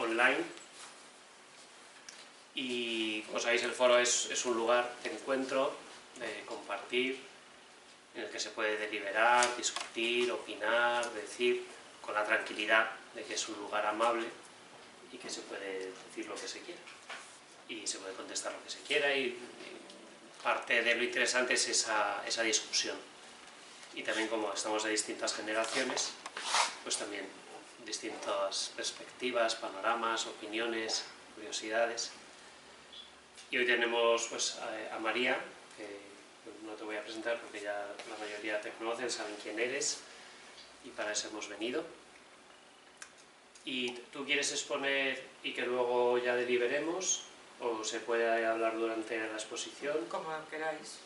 online. Y como sabéis, el foro es un lugar de encuentro, de compartir, en el que se puede deliberar, discutir, opinar, decir, con la tranquilidad de que es un lugar amable y que se puede decir lo que se quiera y se puede contestar lo que se quiera, y parte de lo interesante es esa discusión. Y también, como estamos de distintas generaciones, pues también distintas perspectivas, panoramas, opiniones, curiosidades. Y hoy tenemos pues a María, que no te voy a presentar porque ya la mayoría te conocen, saben quién eres, y para eso hemos venido. ¿Y tú quieres exponer y que luego ya deliberemos, o se puede hablar durante la exposición? Como queráis.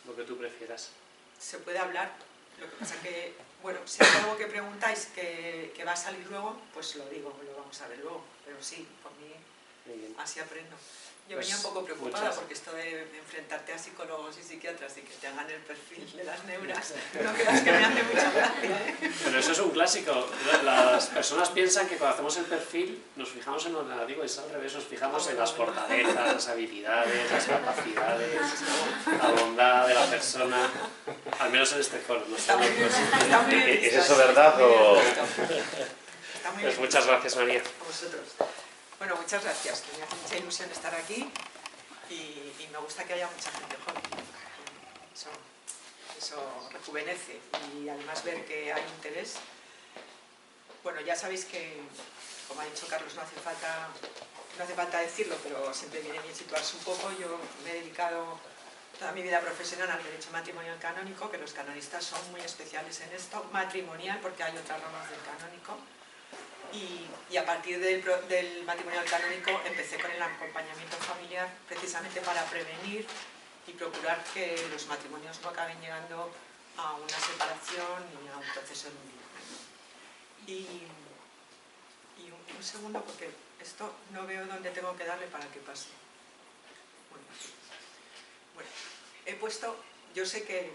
Lo que tú prefieras. Se puede hablar, lo que pasa que, bueno, si hay algo que preguntáis que va a salir luego, pues lo digo, lo vamos a ver luego, pero sí, por mí así aprendo. Yo venía un poco preocupada porque esto de enfrentarte a psicólogos y psiquiatras y que te hagan el perfil de las neuras, no creas que me hace mucha gracia, ¿eh? Pero eso es un clásico. Las personas piensan que cuando hacemos el perfil nos fijamos en lo negativo, y es al revés, nos fijamos en las fortalezas, las habilidades, las capacidades, la bondad de la persona, al menos en este foro. No sé. ¿Es eso verdad o...? Pues muchas gracias, María. A vosotros. Bueno, muchas gracias, que me hace mucha ilusión estar aquí y me gusta que haya mucha gente joven. Eso rejuvenece, y además ver que hay interés. Bueno, ya sabéis que, como ha dicho Carlos, no hace falta decirlo, pero siempre viene bien situarse un poco. Yo me he dedicado toda mi vida profesional al derecho matrimonial canónico, que los canonistas son muy especiales en esto, matrimonial, porque hay otras ramas del canónico. Y a partir del matrimonial canónico empecé con el acompañamiento familiar, precisamente para prevenir y procurar que los matrimonios no acaben llegando a una separación ni a un proceso de unidad. Y un segundo, porque esto no veo dónde tengo que darle para que pase. Bueno, he puesto, yo sé que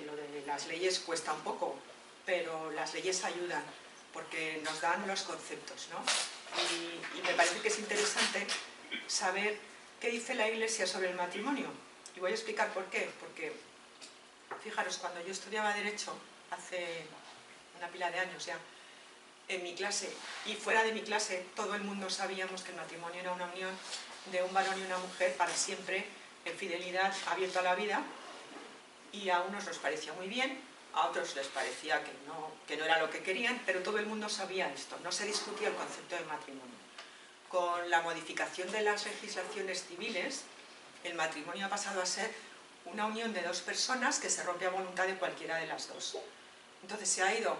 lo de las leyes cuesta un poco, pero las leyes ayudan, porque nos dan los conceptos, ¿no? Y me parece que es interesante saber qué dice la Iglesia sobre el matrimonio. Y voy a explicar por qué. Porque, fijaros, cuando yo estudiaba Derecho, hace una pila de años ya, en mi clase y fuera de mi clase, todo el mundo sabíamos que el matrimonio era una unión de un varón y una mujer para siempre, en fidelidad, abierta a la vida, y a unos nos parecía muy bien, a otros les parecía que no era lo que querían, pero todo el mundo sabía esto, no se discutía el concepto de matrimonio. Con la modificación de las legislaciones civiles, el matrimonio ha pasado a ser una unión de dos personas que se rompe a voluntad de cualquiera de las dos. Entonces se ha ido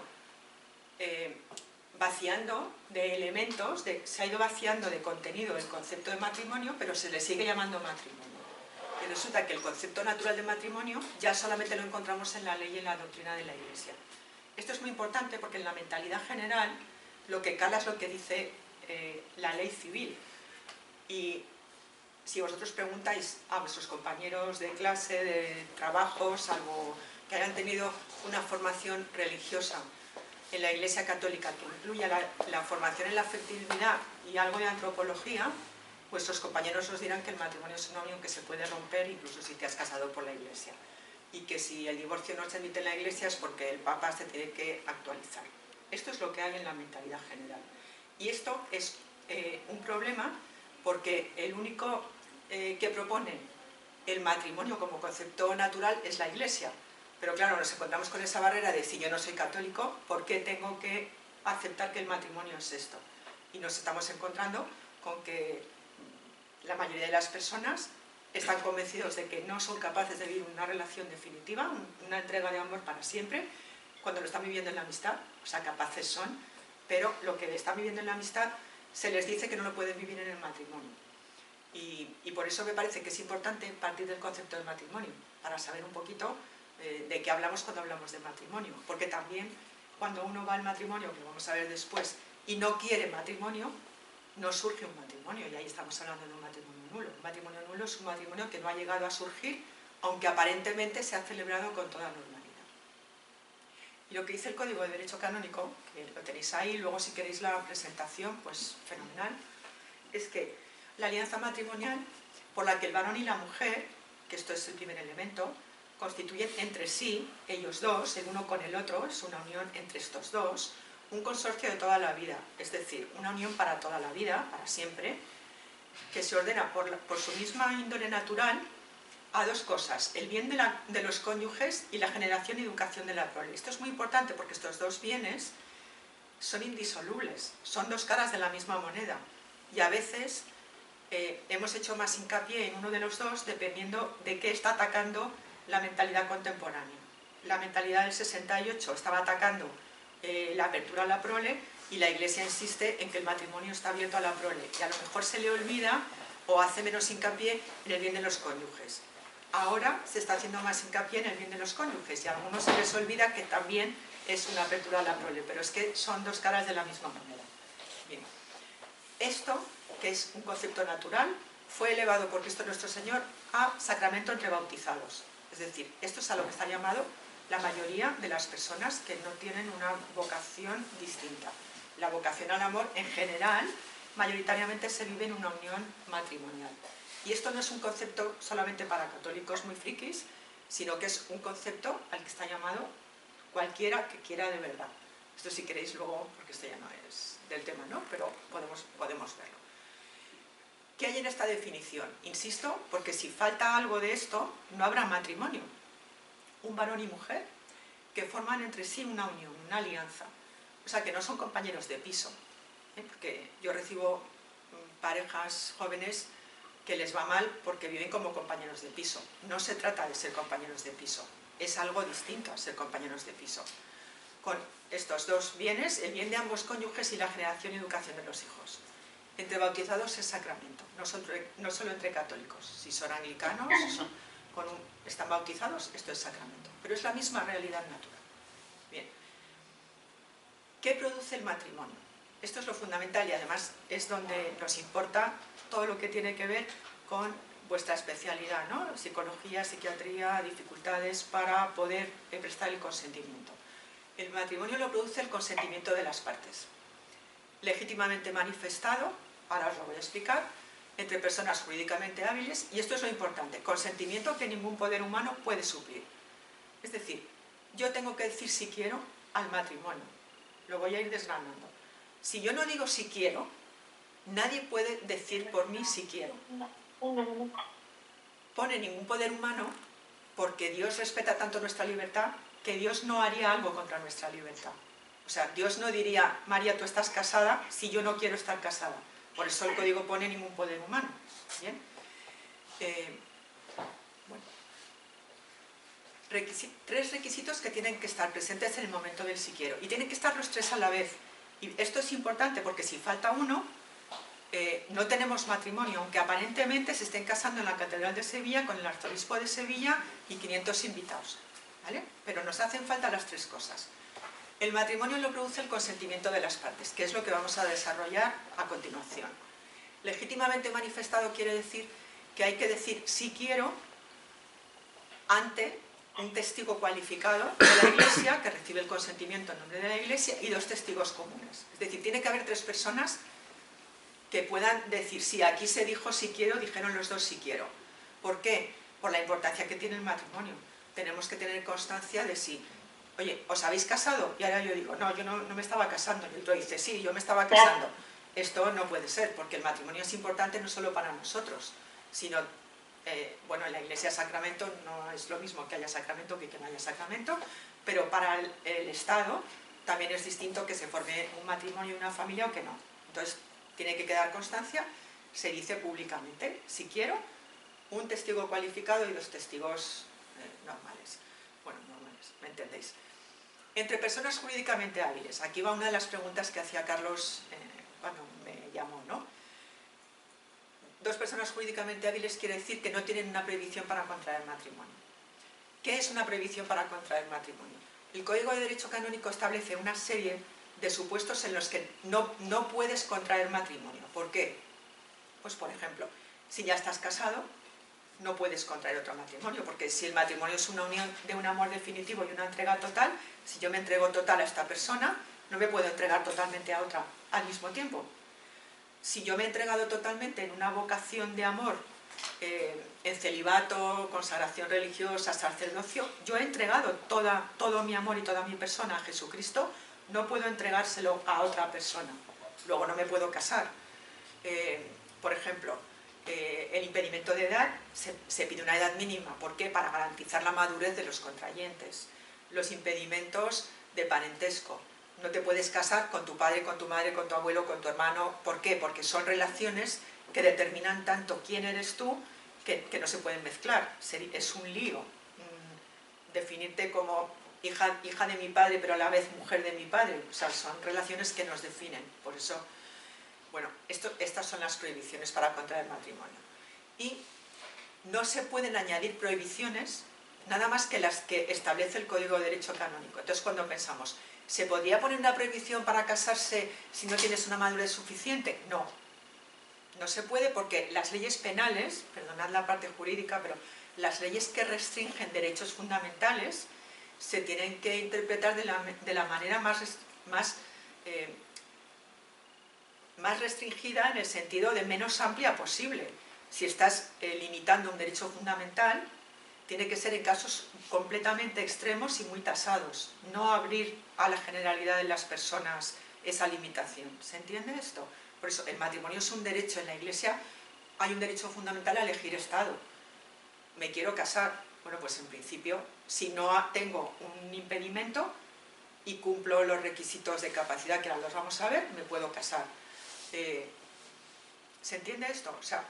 vaciando de elementos, se ha ido vaciando de contenido el concepto de matrimonio, pero se le sigue llamando matrimonio. Y resulta que el concepto natural de matrimonio ya solamente lo encontramos en la ley y en la doctrina de la Iglesia. Esto es muy importante porque en la mentalidad general lo que cala es lo que dice la ley civil. Y si vosotros preguntáis a vuestros compañeros de clase, de trabajo, salvo que hayan tenido una formación religiosa en la Iglesia Católica que incluya la formación en la afectividad y algo de antropología, vuestros compañeros os dirán que el matrimonio es una unión que se puede romper incluso si te has casado por la Iglesia, y que si el divorcio no se admite en la Iglesia es porque el Papa se tiene que actualizar. Esto es lo que hay en la mentalidad general. Y esto es un problema porque el único que propone el matrimonio como concepto natural es la Iglesia. Pero claro, nos encontramos con esa barrera de si yo no soy católico, ¿por qué tengo que aceptar que el matrimonio es esto? Y nos estamos encontrando con que la mayoría de las personas están convencidos de que no son capaces de vivir una relación definitiva, una entrega de amor para siempre, cuando lo están viviendo en la amistad. O sea, capaces son, pero lo que están viviendo en la amistad se les dice que no lo pueden vivir en el matrimonio. Y por eso me parece que es importante partir del concepto del matrimonio, para saber un poquito de qué hablamos cuando hablamos de matrimonio. Porque también cuando uno va al matrimonio, que lo vamos a ver después, y no quiere matrimonio, no surge un matrimonio, y ahí estamos hablando de un matrimonio nulo. Un matrimonio nulo es un matrimonio que no ha llegado a surgir, aunque aparentemente se ha celebrado con toda normalidad. Y lo que dice el Código de Derecho Canónico, que lo tenéis ahí, luego si queréis la presentación, pues fenomenal, es que la alianza matrimonial por la que el varón y la mujer, que esto es el primer elemento, constituyen entre sí, ellos dos, el uno con el otro, es una unión entre estos dos, un consorcio de toda la vida, es decir, una unión para toda la vida, para siempre, que se ordena por su misma índole natural a dos cosas, el bien de los cónyuges y la generación y educación de la prole. Esto es muy importante porque estos dos bienes son indisolubles, son dos caras de la misma moneda y a veces hemos hecho más hincapié en uno de los dos dependiendo de qué está atacando la mentalidad contemporánea. La mentalidad del 68 estaba atacando la apertura a la prole y la Iglesia insiste en que el matrimonio está abierto a la prole y a lo mejor se le olvida o hace menos hincapié en el bien de los cónyuges. Ahora se está haciendo más hincapié en el bien de los cónyuges y a algunos se les olvida que también es una apertura a la prole, pero es que son dos caras de la misma moneda. Bien. Esto, que es un concepto natural, fue elevado por Cristo nuestro Señor a sacramento entre bautizados. Es decir, esto es a lo que está llamado la mayoría de las personas que no tienen una vocación distinta. La vocación al amor, en general, mayoritariamente se vive en una unión matrimonial. Y esto no es un concepto solamente para católicos muy frikis, sino que es un concepto al que está llamado cualquiera que quiera de verdad. Esto si queréis luego, porque esto ya no es del tema, ¿no? Pero podemos verlo. ¿Qué hay en esta definición? Insisto, porque si falta algo de esto, no habrá matrimonio. Un varón y mujer que forman entre sí una unión, una alianza. O sea, que no son compañeros de piso. Porque yo recibo parejas jóvenes que les va mal porque viven como compañeros de piso. No se trata de ser compañeros de piso. Es algo distinto a ser compañeros de piso. Con estos dos bienes, el bien de ambos cónyuges y la generación y educación de los hijos. Entre bautizados es sacramento, no solo entre católicos. Si son anglicanos, están bautizados, esto es sacramento. Pero es la misma realidad natural. Bien. ¿Qué produce el matrimonio? Esto es lo fundamental y además es donde nos importa todo lo que tiene que ver con vuestra especialidad, ¿no? Psicología, psiquiatría, dificultades para poder prestar el consentimiento. El matrimonio lo produce el consentimiento de las partes. Legítimamente manifestado, ahora os lo voy a explicar, entre personas jurídicamente hábiles, y esto es lo importante, consentimiento que ningún poder humano puede suplir. Es decir, yo tengo que decir si quiero al matrimonio, lo voy a ir desgranando. Si yo no digo si quiero, nadie puede decir por mí si quiero. Pone ningún poder humano, porque Dios respeta tanto nuestra libertad, que Dios no haría algo contra nuestra libertad. O sea, Dios no diría, María, tú estás casada, si yo no quiero estar casada. Por eso el código pone ningún poder humano. ¿Bien? Bueno. Tres requisitos que tienen que estar presentes en el momento del si quiero. Y tienen que estar los tres a la vez. Y esto es importante porque si falta uno, no tenemos matrimonio, aunque aparentemente se estén casando en la Catedral de Sevilla con el arzobispo de Sevilla y 500 invitados. ¿Vale? Pero nos hacen falta las tres cosas. El matrimonio lo produce el consentimiento de las partes, que es lo que vamos a desarrollar a continuación. Legítimamente manifestado quiere decir que hay que decir sí quiero ante un testigo cualificado de la Iglesia que recibe el consentimiento en nombre de la Iglesia y dos testigos comunes. Es decir, tiene que haber tres personas que puedan decir sí, aquí se dijo sí quiero, dijeron los dos sí quiero. ¿Por qué? Por la importancia que tiene el matrimonio. Tenemos que tener constancia de si, oye, ¿os habéis casado? Y ahora yo digo, no, yo no me estaba casando. Y el otro dice, sí, yo me estaba casando. Esto no puede ser, porque el matrimonio es importante no solo para nosotros, sino, bueno, en la Iglesia sacramento no es lo mismo que haya sacramento que no haya sacramento, pero para el Estado también es distinto que se forme un matrimonio y una familia o que no. Entonces, tiene que quedar constancia, se dice públicamente, si quiero, un testigo cualificado y dos testigos normales. Bueno, normales, ¿me entendéis? Entre personas jurídicamente hábiles. Aquí va una de las preguntas que hacía Carlos cuando me llamó, ¿no? Dos personas jurídicamente hábiles quiere decir que no tienen una prohibición para contraer matrimonio. ¿Qué es una prohibición para contraer matrimonio? El Código de Derecho Canónico establece una serie de supuestos en los que no puedes contraer matrimonio. ¿Por qué? Pues, por ejemplo, si ya estás casado, no puedes contraer otro matrimonio, porque si el matrimonio es una unión de un amor definitivo y una entrega total, si yo me entrego total a esta persona, no me puedo entregar totalmente a otra al mismo tiempo. si yo me he entregado totalmente en una vocación de amor, en celibato, consagración religiosa, sacerdocio, yo he entregado todo mi amor y toda mi persona a Jesucristo, no puedo entregárselo a otra persona. Luego no me puedo casar. Por ejemplo, el impedimento de edad, se pide una edad mínima. ¿Por qué? Para garantizar la madurez de los contrayentes. Los impedimentos de parentesco. No te puedes casar con tu padre, con tu madre, con tu abuelo, con tu hermano. ¿Por qué? Porque son relaciones que determinan tanto quién eres tú que no se pueden mezclar. Es un lío definirte como hija de mi padre, pero a la vez mujer de mi padre. O sea, son relaciones que nos definen. Por eso, bueno, estas son las prohibiciones para contraer matrimonio. Y no se pueden añadir prohibiciones nada más que las que establece el Código de Derecho Canónico. Entonces, cuando pensamos, ¿se podría poner una prohibición para casarse si no tienes una madurez suficiente? No. No se puede porque las leyes penales, perdonad la parte jurídica, pero las leyes que restringen derechos fundamentales se tienen que interpretar de la manera más restringida, en el sentido de menos amplia posible. Si estás limitando un derecho fundamental, tiene que ser en casos completamente extremos y muy tasados, no abrir a la generalidad de las personas esa limitación. ¿Se entiende esto? Por eso el matrimonio es un derecho. En la Iglesia hay un derecho fundamental a elegir estado. Me quiero casar. Bueno, pues en principio, si no tengo un impedimento y cumplo los requisitos de capacidad, que ahora los vamos a ver, me puedo casar. ¿Se entiende esto? O sea,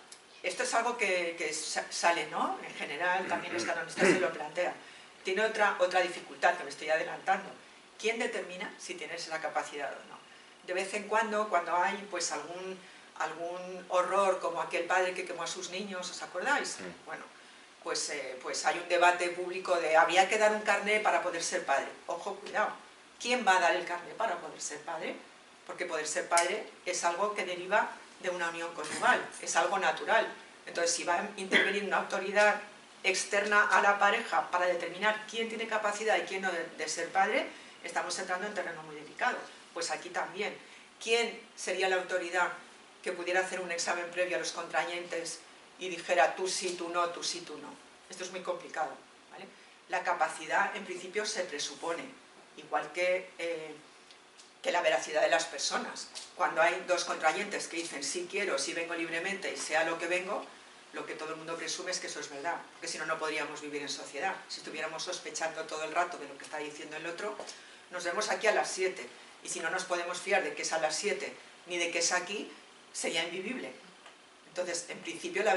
esto es algo que sale, ¿no? En general, también los canonistas se lo plantean. Tiene otra dificultad, que me estoy adelantando. ¿Quién determina si tienes esa capacidad o no? De vez en cuando hay pues algún horror, como aquel padre que quemó a sus niños, ¿os acordáis? Bueno, pues hay un debate público de había que dar un carné para poder ser padre. Ojo, cuidado. ¿Quién va a dar el carné para poder ser padre? Porque poder ser padre es algo que deriva de una unión conyugal, es algo natural. Entonces, si va a intervenir una autoridad externa a la pareja para determinar quién tiene capacidad y quién no de ser padre, estamos entrando en terreno muy delicado. Pues aquí también. ¿Quién sería la autoridad que pudiera hacer un examen previo a los contrayentes y dijera tú sí, tú no, tú sí, tú no? Esto es muy complicado, ¿vale? La capacidad, en principio, se presupone, igual que la veracidad de las personas. Cuando hay dos contrayentes que dicen sí quiero, sí vengo libremente y sea lo que vengo, lo que todo el mundo presume es que eso es verdad, porque si no, no podríamos vivir en sociedad. Si estuviéramos sospechando todo el rato de lo que está diciendo el otro, nos vemos aquí a las 7, y si no nos podemos fiar de que es a las 7 ni de que es aquí, sería invivible. Entonces, en principio la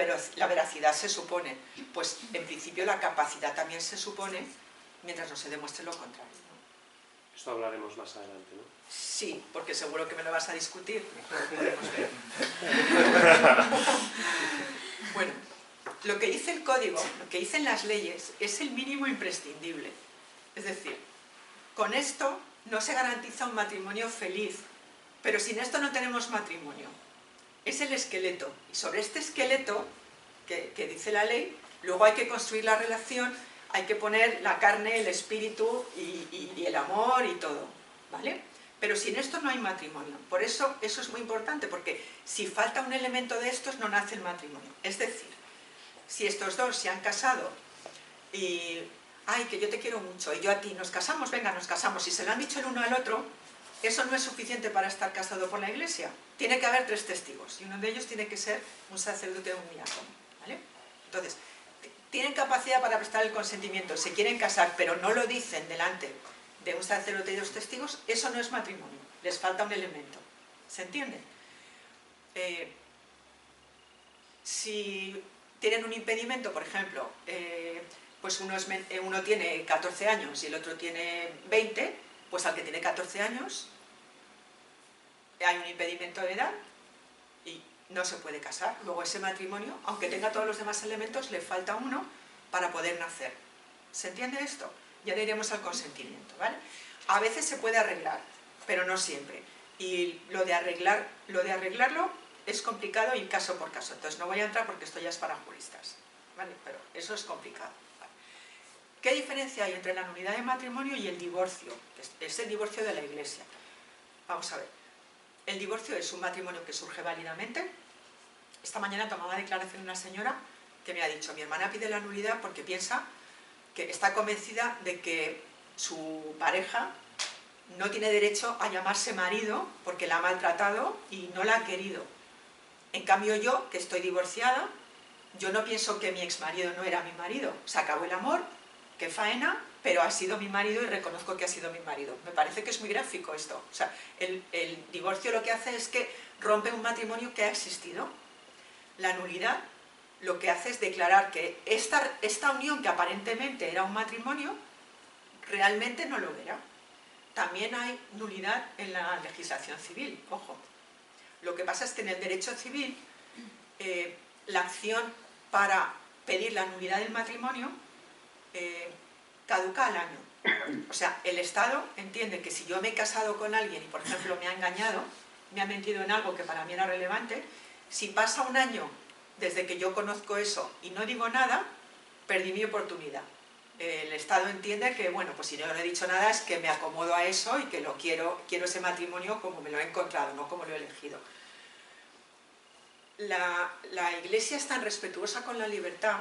veracidad se supone, pues en principio la capacidad también se supone, mientras no se demuestre lo contrario, ¿no? Esto hablaremos más adelante, ¿no? Sí, porque seguro que me lo vas a discutir. Bueno, lo que dice el código, lo que dicen las leyes, es el mínimo imprescindible. Es decir, con esto no se garantiza un matrimonio feliz, pero sin esto no tenemos matrimonio. Es el esqueleto, y sobre este esqueleto, que dice la ley, luego hay que construir la relación, hay que poner la carne, el espíritu y el amor y todo, ¿vale? Pero sin esto no hay matrimonio. Por eso es muy importante, porque si falta un elemento de estos no nace el matrimonio. Es decir, si estos dos se han casado y ay, que yo te quiero mucho y yo a ti, nos casamos, venga, nos casamos, y se lo han dicho el uno al otro, eso no es suficiente para estar casado por la Iglesia. Tiene que haber 3 testigos, y uno de ellos tiene que ser un sacerdote o un diácono, ¿vale? Entonces, tienen capacidad para prestar el consentimiento, se quieren casar, pero no lo dicen delante de un sacerdote y 2 testigos, eso no es matrimonio, les falta un elemento. ¿Se entiende? Si tienen un impedimento, por ejemplo, pues uno tiene 14 años y el otro tiene 20, pues al que tiene 14 años hay un impedimento de edad y no se puede casar. Luego ese matrimonio, aunque tenga todos los demás elementos, le falta uno para poder nacer. ¿Se entiende esto? Ya le iremos al consentimiento, ¿vale? A veces se puede arreglar, pero no siempre. Y lo de arreglarlo es complicado y caso por caso. Entonces no voy a entrar porque esto ya es para juristas, ¿vale? Pero eso es complicado, ¿vale? ¿Qué diferencia hay entre la nulidad de matrimonio y el divorcio? Es el divorcio de la Iglesia. Vamos a ver. el divorcio es un matrimonio que surge válidamente. Esta mañana tomaba declaración una señora que me ha dicho: mi hermana pide la nulidad porque piensa que está convencida de que su pareja no tiene derecho a llamarse marido porque la ha maltratado y no la ha querido. En cambio yo, que estoy divorciada, yo no pienso que mi exmarido no era mi marido. Se acabó el amor, qué faena, pero ha sido mi marido y reconozco que ha sido mi marido. Me parece que es muy gráfico esto. O sea, el divorcio lo que hace es que rompe un matrimonio que ha existido. La nulidad lo que hace es declarar que esta unión que aparentemente era un matrimonio, realmente no lo era. También hay nulidad en la legislación civil, ojo. Lo que pasa es que en el derecho civil, la acción para pedir la nulidad del matrimonio caduca al año. O sea, el Estado entiende que si yo me he casado con alguien y, por ejemplo, me ha engañado, me ha mentido en algo que para mí era relevante, si pasa un año desde que yo conozco eso y no digo nada, perdí mi oportunidad. El Estado entiende que, bueno, pues si yo no he dicho nada es que me acomodo a eso y que lo quiero ese matrimonio como me lo he encontrado, no como lo he elegido. La Iglesia es tan respetuosa con la libertad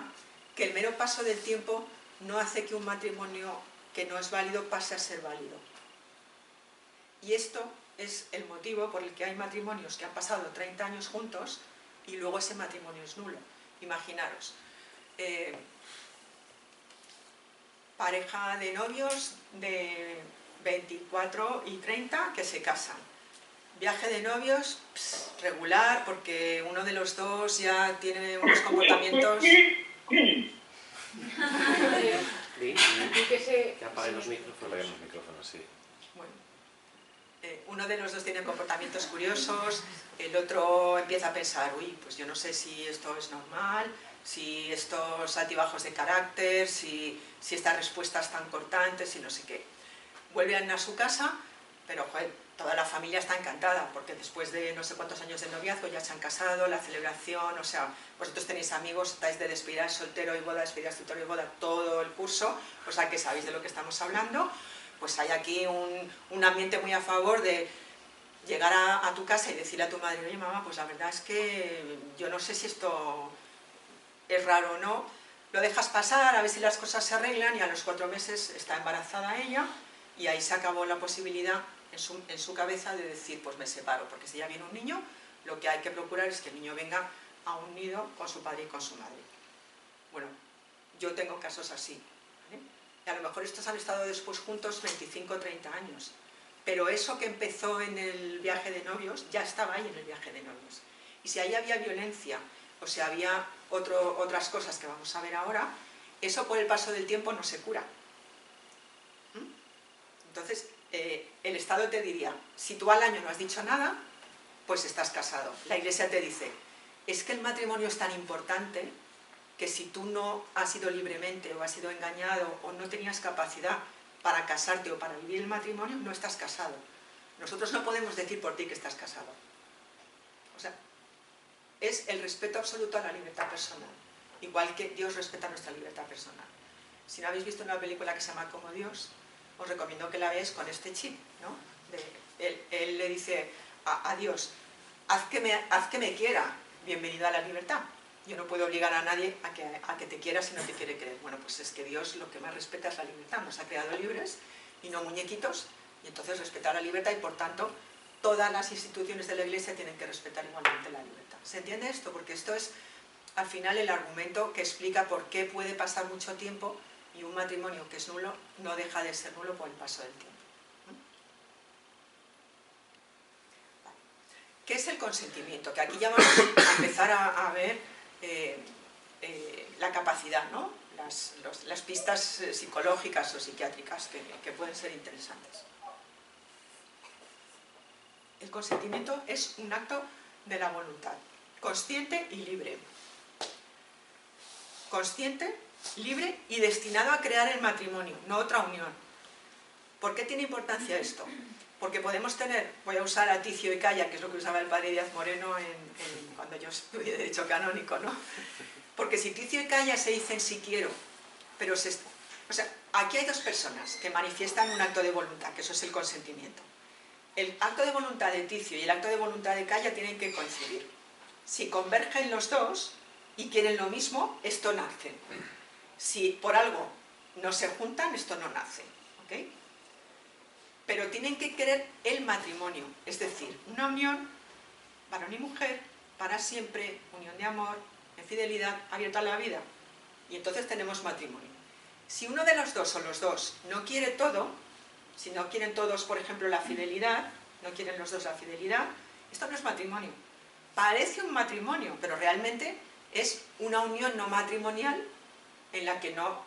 que el mero paso del tiempo no hace que un matrimonio que no es válido pase a ser válido. Y esto es el motivo por el que hay matrimonios que han pasado 30 años juntos y luego ese matrimonio es nulo. Imaginaros, pareja de novios de 24 y 30 que se casan. Viaje de novios, regular, porque uno de los dos ya tiene unos comportamientos... Que apague los micrófonos. Sí. Bueno, uno de los dos tiene comportamientos curiosos, el otro empieza a pensar, uy, pues yo no sé si esto es normal, si estos altibajos de carácter, si estas respuestas tan cortantes y no sé qué. Vuelven a su casa, pero joder, toda la familia está encantada, porque después de no sé cuántos años de noviazgo ya se han casado, la celebración, o sea, vosotros tenéis amigos, estáis de despedida soltero y boda, despedida soltero y boda, todo el curso, o sea que sabéis de lo que estamos hablando. Pues hay aquí un ambiente muy a favor de llegar a tu casa y decirle a tu madre: oye mamá, pues la verdad es que yo no sé si esto es raro o no, lo dejas pasar a ver si las cosas se arreglan, y a los 4 meses está embarazada ella y ahí se acabó la posibilidad en su cabeza de decir pues me separo, porque si ya viene un niño, lo que hay que procurar es que el niño venga a un nido con su padre y con su madre. Bueno, yo tengo casos así, ¿vale? Y a lo mejor estos han estado después juntos 25 o 30 años, pero eso que empezó en el viaje de novios ya estaba ahí en el viaje de novios. Y si ahí había violencia, o sea, había otras cosas que vamos a ver ahora, eso por el paso del tiempo no se cura. Entonces, el Estado te diría, si tú al año no has dicho nada, pues estás casado. La Iglesia te dice, es que el matrimonio es tan importante que si tú no has ido libremente o has sido engañado o no tenías capacidad para casarte o para vivir el matrimonio, no estás casado. Nosotros no podemos decir por ti que estás casado. O sea, es el respeto absoluto a la libertad personal, igual que Dios respeta nuestra libertad personal. Si no habéis visto una película que se llama Como Dios, os recomiendo que la veáis con este chip, ¿no? Él le dice a Dios, haz que me quiera, bienvenido a la libertad. Yo no puedo obligar a nadie a que te quiera si no te quiere querer. Bueno, pues es que Dios lo que más respeta es la libertad, nos ha creado libres y no muñequitos, y entonces respeta la libertad y por tanto todas las instituciones de la Iglesia tienen que respetar igualmente la libertad. ¿Se entiende esto? Porque esto es al final el argumento que explica por qué puede pasar mucho tiempo y un matrimonio que es nulo no deja de ser nulo por el paso del tiempo. ¿Qué es el consentimiento? Que aquí ya vamos a empezar a ver la capacidad, ¿no? Las pistas psicológicas o psiquiátricas que pueden ser interesantes. El consentimiento es un acto de la voluntad, consciente y libre. Consciente, libre y destinado a crear el matrimonio, no otra unión. ¿Por qué tiene importancia esto? Porque podemos tener, voy a usar a Ticio y Calla, que es lo que usaba el padre Díaz Moreno cuando yo estudié Derecho Canónico, ¿no? Porque si Ticio y Calla se dicen sí quiero, pero o sea, aquí hay dos personas que manifiestan un acto de voluntad, que eso es el consentimiento. el acto de voluntad de Ticio y el acto de voluntad de Caia tienen que coincidir. Si convergen los dos y quieren lo mismo, esto nace. Si por algo no se juntan, esto no nace. ¿Ok? Pero tienen que querer el matrimonio, es decir, una unión, varón y mujer, para siempre, unión de amor, en fidelidad, abierta a la vida. Y entonces tenemos matrimonio. Si uno de los dos o los dos no quiere todo, si no quieren todos, por ejemplo, la fidelidad, no quieren los dos la fidelidad, esto no es matrimonio. Parece un matrimonio, pero realmente es una unión no matrimonial en la que no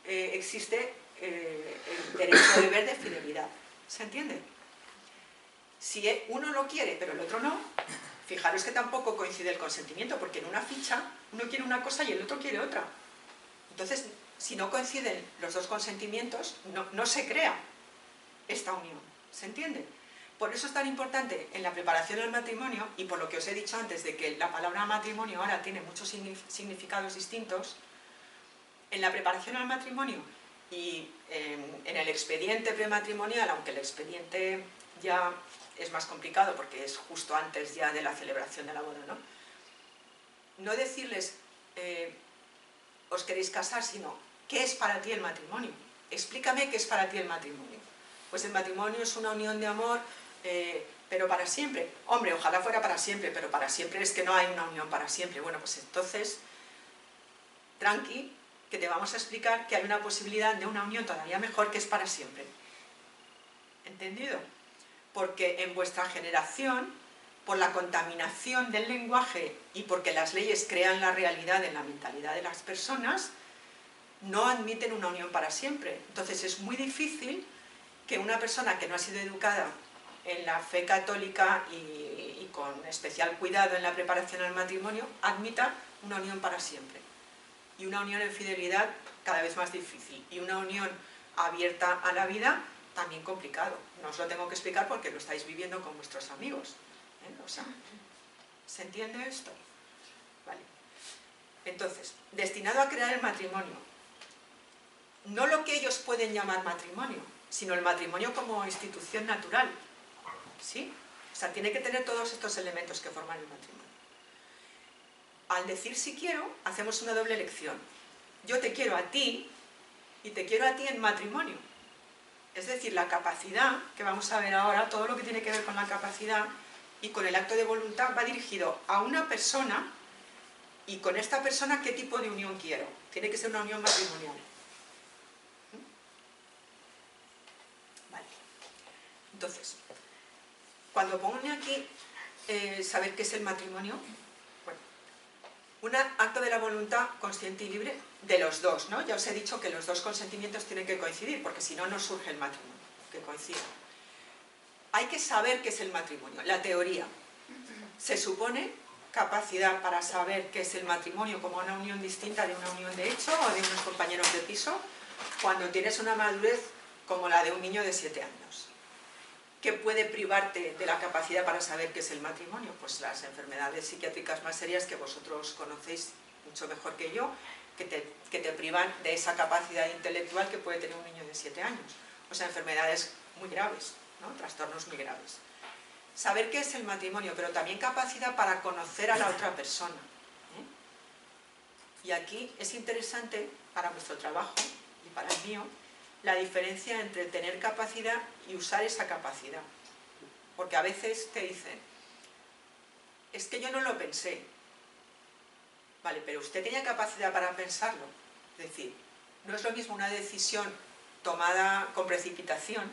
existe el derecho de deber de fidelidad. ¿Se entiende? Si uno lo quiere, pero el otro no, fijaros que tampoco coincide el consentimiento, porque en una ficha uno quiere una cosa y el otro quiere otra. Entonces, si no coinciden los dos consentimientos, no se crea esta unión. ¿Se entiende? Por eso es tan importante en la preparación al matrimonio, y por lo que os he dicho antes de que la palabra matrimonio ahora tiene muchos significados distintos, en la preparación al matrimonio y en el expediente prematrimonial, aunque el expediente ya es más complicado porque es justo antes ya de la celebración de la boda, ¿no? No decirles, os queréis casar, sino, ¿qué es para ti el matrimonio? Explícame qué es para ti el matrimonio. Pues el matrimonio es una unión de amor, pero para siempre. Hombre, ojalá fuera para siempre, pero para siempre es que no hay una unión para siempre. Bueno, pues entonces, tranqui, que te vamos a explicar que hay una posibilidad de una unión todavía mejor que es para siempre. ¿Entendido? Porque en vuestra generación, por la contaminación del lenguaje y porque las leyes crean la realidad en la mentalidad de las personas, no admiten una unión para siempre. Entonces es muy difícil que una persona que no ha sido educada en la fe católica y con especial cuidado en la preparación al matrimonio, admita una unión para siempre. Y una unión en fidelidad cada vez más difícil. Y una unión abierta a la vida también complicado. No os lo tengo que explicar porque lo estáis viviendo con vuestros amigos. O sea, ¿se entiende esto? Vale. Entonces, destinado a crear el matrimonio. No lo que ellos pueden llamar matrimonio, sino el matrimonio como institución natural. ¿Sí? O sea, tiene que tener todos estos elementos que forman el matrimonio. Al decir si quiero, hacemos una doble elección. Yo te quiero a ti y te quiero a ti en matrimonio. Es decir, la capacidad, que vamos a ver ahora, todo lo que tiene que ver con la capacidad y con el acto de voluntad va dirigido a una persona y con esta persona qué tipo de unión quiero. Tiene que ser una unión matrimonial. Vale. Entonces, cuando pone aquí saber qué es el matrimonio, bueno, un acto de la voluntad consciente y libre de los dos, ¿no? Ya os he dicho que los dos consentimientos tienen que coincidir, porque si no, no surge el matrimonio, que coincida. Hay que saber qué es el matrimonio, la teoría. Se supone capacidad para saber qué es el matrimonio como una unión distinta de una unión de hecho o de unos compañeros de piso, cuando tienes una madurez como la de un niño de 7 años. ¿Qué puede privarte de la capacidad para saber qué es el matrimonio? Pues las enfermedades psiquiátricas más serias que vosotros conocéis mucho mejor que yo, que te privan de esa capacidad intelectual que puede tener un niño de 7 años. O sea, enfermedades muy graves, ¿no? Trastornos muy graves. Saber qué es el matrimonio, pero también capacidad para conocer a la otra persona. Y aquí es interesante para vuestro trabajo y para el mío, la diferencia entre tener capacidad y usar esa capacidad. Porque a veces te dicen, es que yo no lo pensé. Vale, pero usted tenía capacidad para pensarlo. Es decir, no es lo mismo una decisión tomada con precipitación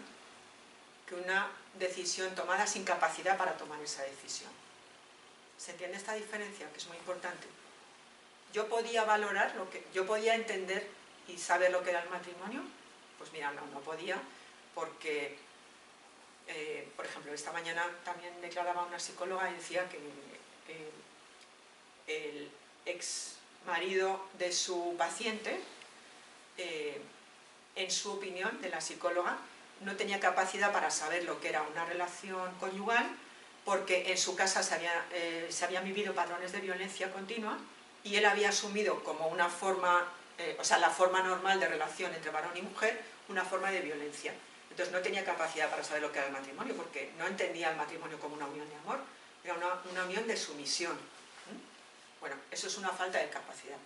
que una decisión tomada sin capacidad para tomar esa decisión. ¿Se entiende esta diferencia? Que es muy importante. Yo podía valorar, yo podía entender y saber lo que era el matrimonio. Pues mira, no podía, porque, por ejemplo, esta mañana también declaraba una psicóloga y decía que el ex marido de su paciente, en su opinión, de la psicóloga, no tenía capacidad para saber lo que era una relación conyugal, porque en su casa se habían vivido patrones de violencia continua y él había asumido como una forma, o sea, la forma normal de relación entre varón y mujer, una forma de violencia. Entonces no tenía capacidad para saber lo que era el matrimonio, porque no entendía el matrimonio como una unión de amor, era una unión de sumisión. Bueno, eso es una falta de capacidad,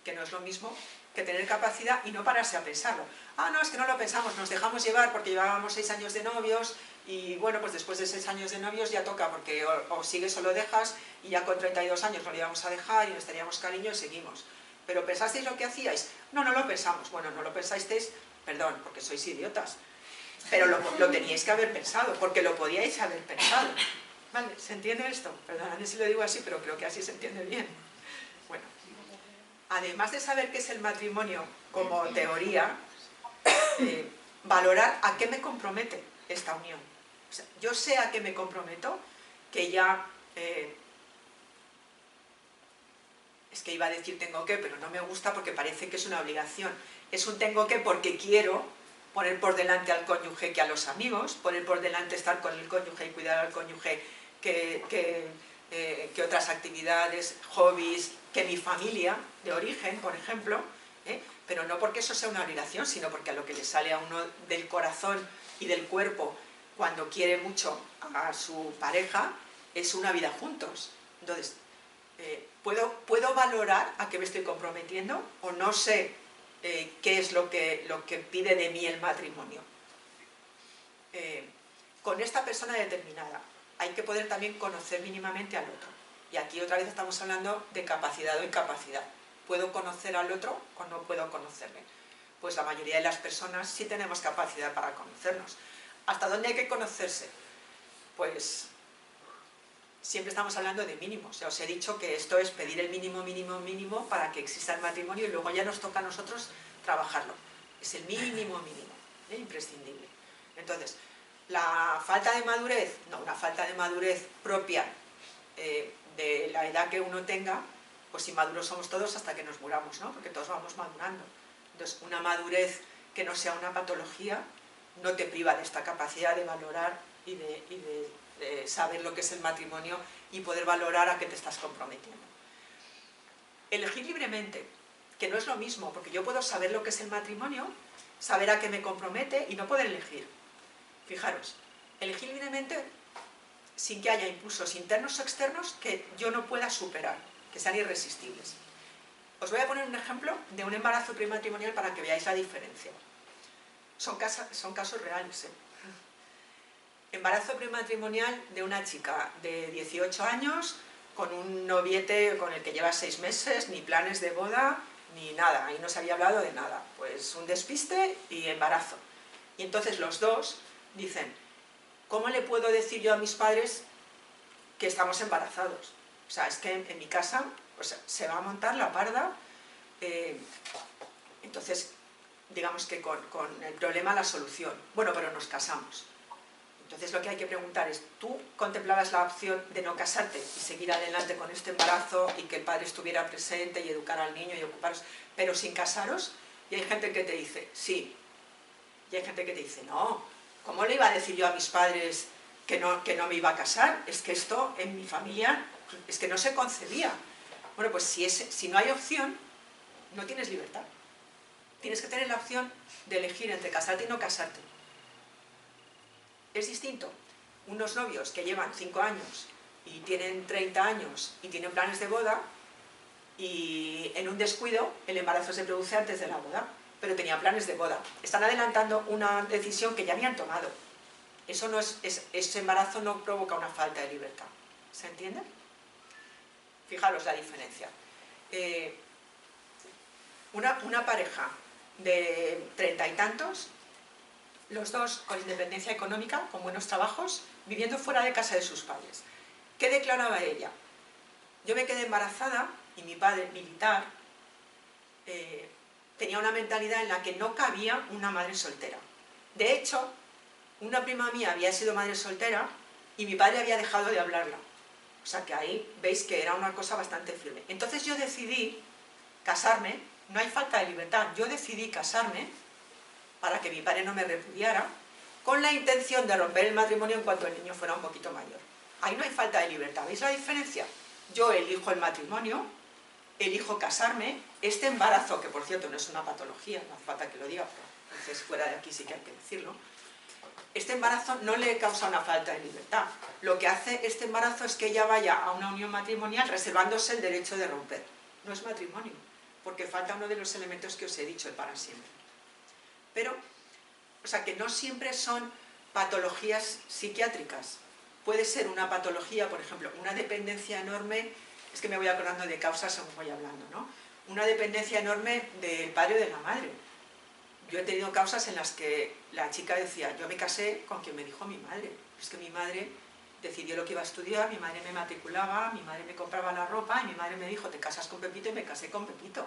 que no es lo mismo que tener capacidad y no pararse a pensarlo. Ah, no, es que no lo pensamos, nos dejamos llevar porque llevábamos 6 años de novios y bueno, pues después de 6 años de novios ya toca, porque o sigues o lo dejas y ya con 32 años no lo íbamos a dejar y nos teníamos cariño y seguimos. ¿Pero pensasteis lo que hacíais? No, no lo pensamos. Bueno, no lo pensasteis, perdón, porque sois idiotas. Pero lo teníais que haber pensado, porque lo podíais haber pensado. ¿Vale? ¿Se entiende esto? Perdonadme si lo digo así, pero creo que así se entiende bien. Bueno, además de saber qué es el matrimonio como teoría, valorar a qué me compromete esta unión. O sea, yo sé a qué me comprometo, que ya... es que iba a decir tengo que, pero no me gusta porque parece que es una obligación. Es un tengo que porque quiero poner por delante al cónyuge que a los amigos, poner por delante estar con el cónyuge y cuidar al cónyuge que otras actividades, hobbies, que mi familia de origen, por ejemplo, pero no porque eso sea una obligación, sino porque a lo que le sale a uno del corazón y del cuerpo cuando quiere mucho a su pareja es una vida juntos. Entonces, ¿puedo valorar a qué me estoy comprometiendo o no sé qué es lo que pide de mí el matrimonio? Con esta persona determinada hay que poder también conocer mínimamente al otro. Y aquí otra vez estamos hablando de capacidad o incapacidad. ¿Puedo conocer al otro o no puedo conocerle? Pues la mayoría de las personas sí tenemos capacidad para conocernos. ¿Hasta dónde hay que conocerse? Pues siempre estamos hablando de mínimos. Ya os he dicho que esto es pedir el mínimo, mínimo, mínimo para que exista el matrimonio y luego ya nos toca a nosotros trabajarlo. Es el mínimo, mínimo, imprescindible. Entonces, la falta de madurez, no, una falta de madurez propia de la edad que uno tenga, pues inmaduros somos todos hasta que nos muramos, ¿no? Porque todos vamos madurando. Entonces, una madurez que no sea una patología no te priva de esta capacidad de valorar y de saber lo que es el matrimonio y poder valorar a qué te estás comprometiendo. Elegir libremente, que no es lo mismo, porque yo puedo saber lo que es el matrimonio, saber a qué me compromete y no poder elegir. Fijaros, elegir libremente sin que haya impulsos internos o externos que yo no pueda superar, que sean irresistibles. Os voy a poner un ejemplo de un embarazo prematrimonial para que veáis la diferencia. Son casos reales, Embarazo prematrimonial de una chica de 18 años con un noviete con el que lleva 6 meses, ni planes de boda, ni nada, ahí no se había hablado de nada. Pues un despiste y embarazo. Y entonces los dos dicen, ¿cómo le puedo decir yo a mis padres que estamos embarazados? O sea, es que en mi casa pues, se va a montar la parda. Entonces, digamos que con el problema la solución. Bueno, pero nos casamos. Entonces lo que hay que preguntar es, ¿tú contemplabas la opción de no casarte y seguir adelante con este embarazo y que el padre estuviera presente y educar al niño y ocuparos, pero sin casaros? Y hay gente que te dice, sí. Y hay gente que te dice, no, ¿cómo le iba a decir yo a mis padres que no me iba a casar? Es que esto en mi familia es que no se concebía. Bueno, pues si no hay opción, no tienes libertad. Tienes que tener la opción de elegir entre casarte y no casarte. Es distinto. Unos novios que llevan 5 años y tienen 30 años y tienen planes de boda y en un descuido el embarazo se produce antes de la boda, pero tenían planes de boda. Están adelantando una decisión que ya habían tomado. Eso no ese embarazo no provoca una falta de libertad. ¿Se entiende? Fijaros la diferencia. Una pareja de 30 y tantos, los dos con independencia económica, con buenos trabajos, viviendo fuera de casa de sus padres. ¿Qué declaraba ella? Yo me quedé embarazada y mi padre, militar, tenía una mentalidad en la que no cabía una madre soltera. De hecho, una prima mía había sido madre soltera y mi padre había dejado de hablarla. O sea que ahí veis que era una cosa bastante firme. Entonces yo decidí casarme, no hay falta de libertad, yo decidí casarme para que mi padre no me repudiara, con la intención de romper el matrimonio en cuanto el niño fuera un poquito mayor. Ahí no hay falta de libertad, ¿veis la diferencia? Yo elijo el matrimonio, elijo casarme, este embarazo, que por cierto no es una patología, no hace falta que lo diga, pero entonces fuera de aquí sí que hay que decirlo, este embarazo no le causa una falta de libertad. Lo que hace este embarazo es que ella vaya a una unión matrimonial reservándose el derecho de romper. No es matrimonio, porque falta uno de los elementos que os he dicho, el para siempre. Pero, o sea, que no siempre son patologías psiquiátricas. Puede ser una patología, por ejemplo, una dependencia enorme, es que me voy acordando de causas según voy hablando, ¿no? Una dependencia enorme del padre o de la madre. Yo he tenido causas en las que la chica decía, yo me casé con quien me dijo mi madre. Es que mi madre decidió lo que iba a estudiar, mi madre me matriculaba, mi madre me compraba la ropa y mi madre me dijo, te casas con Pepito, y me casé con Pepito.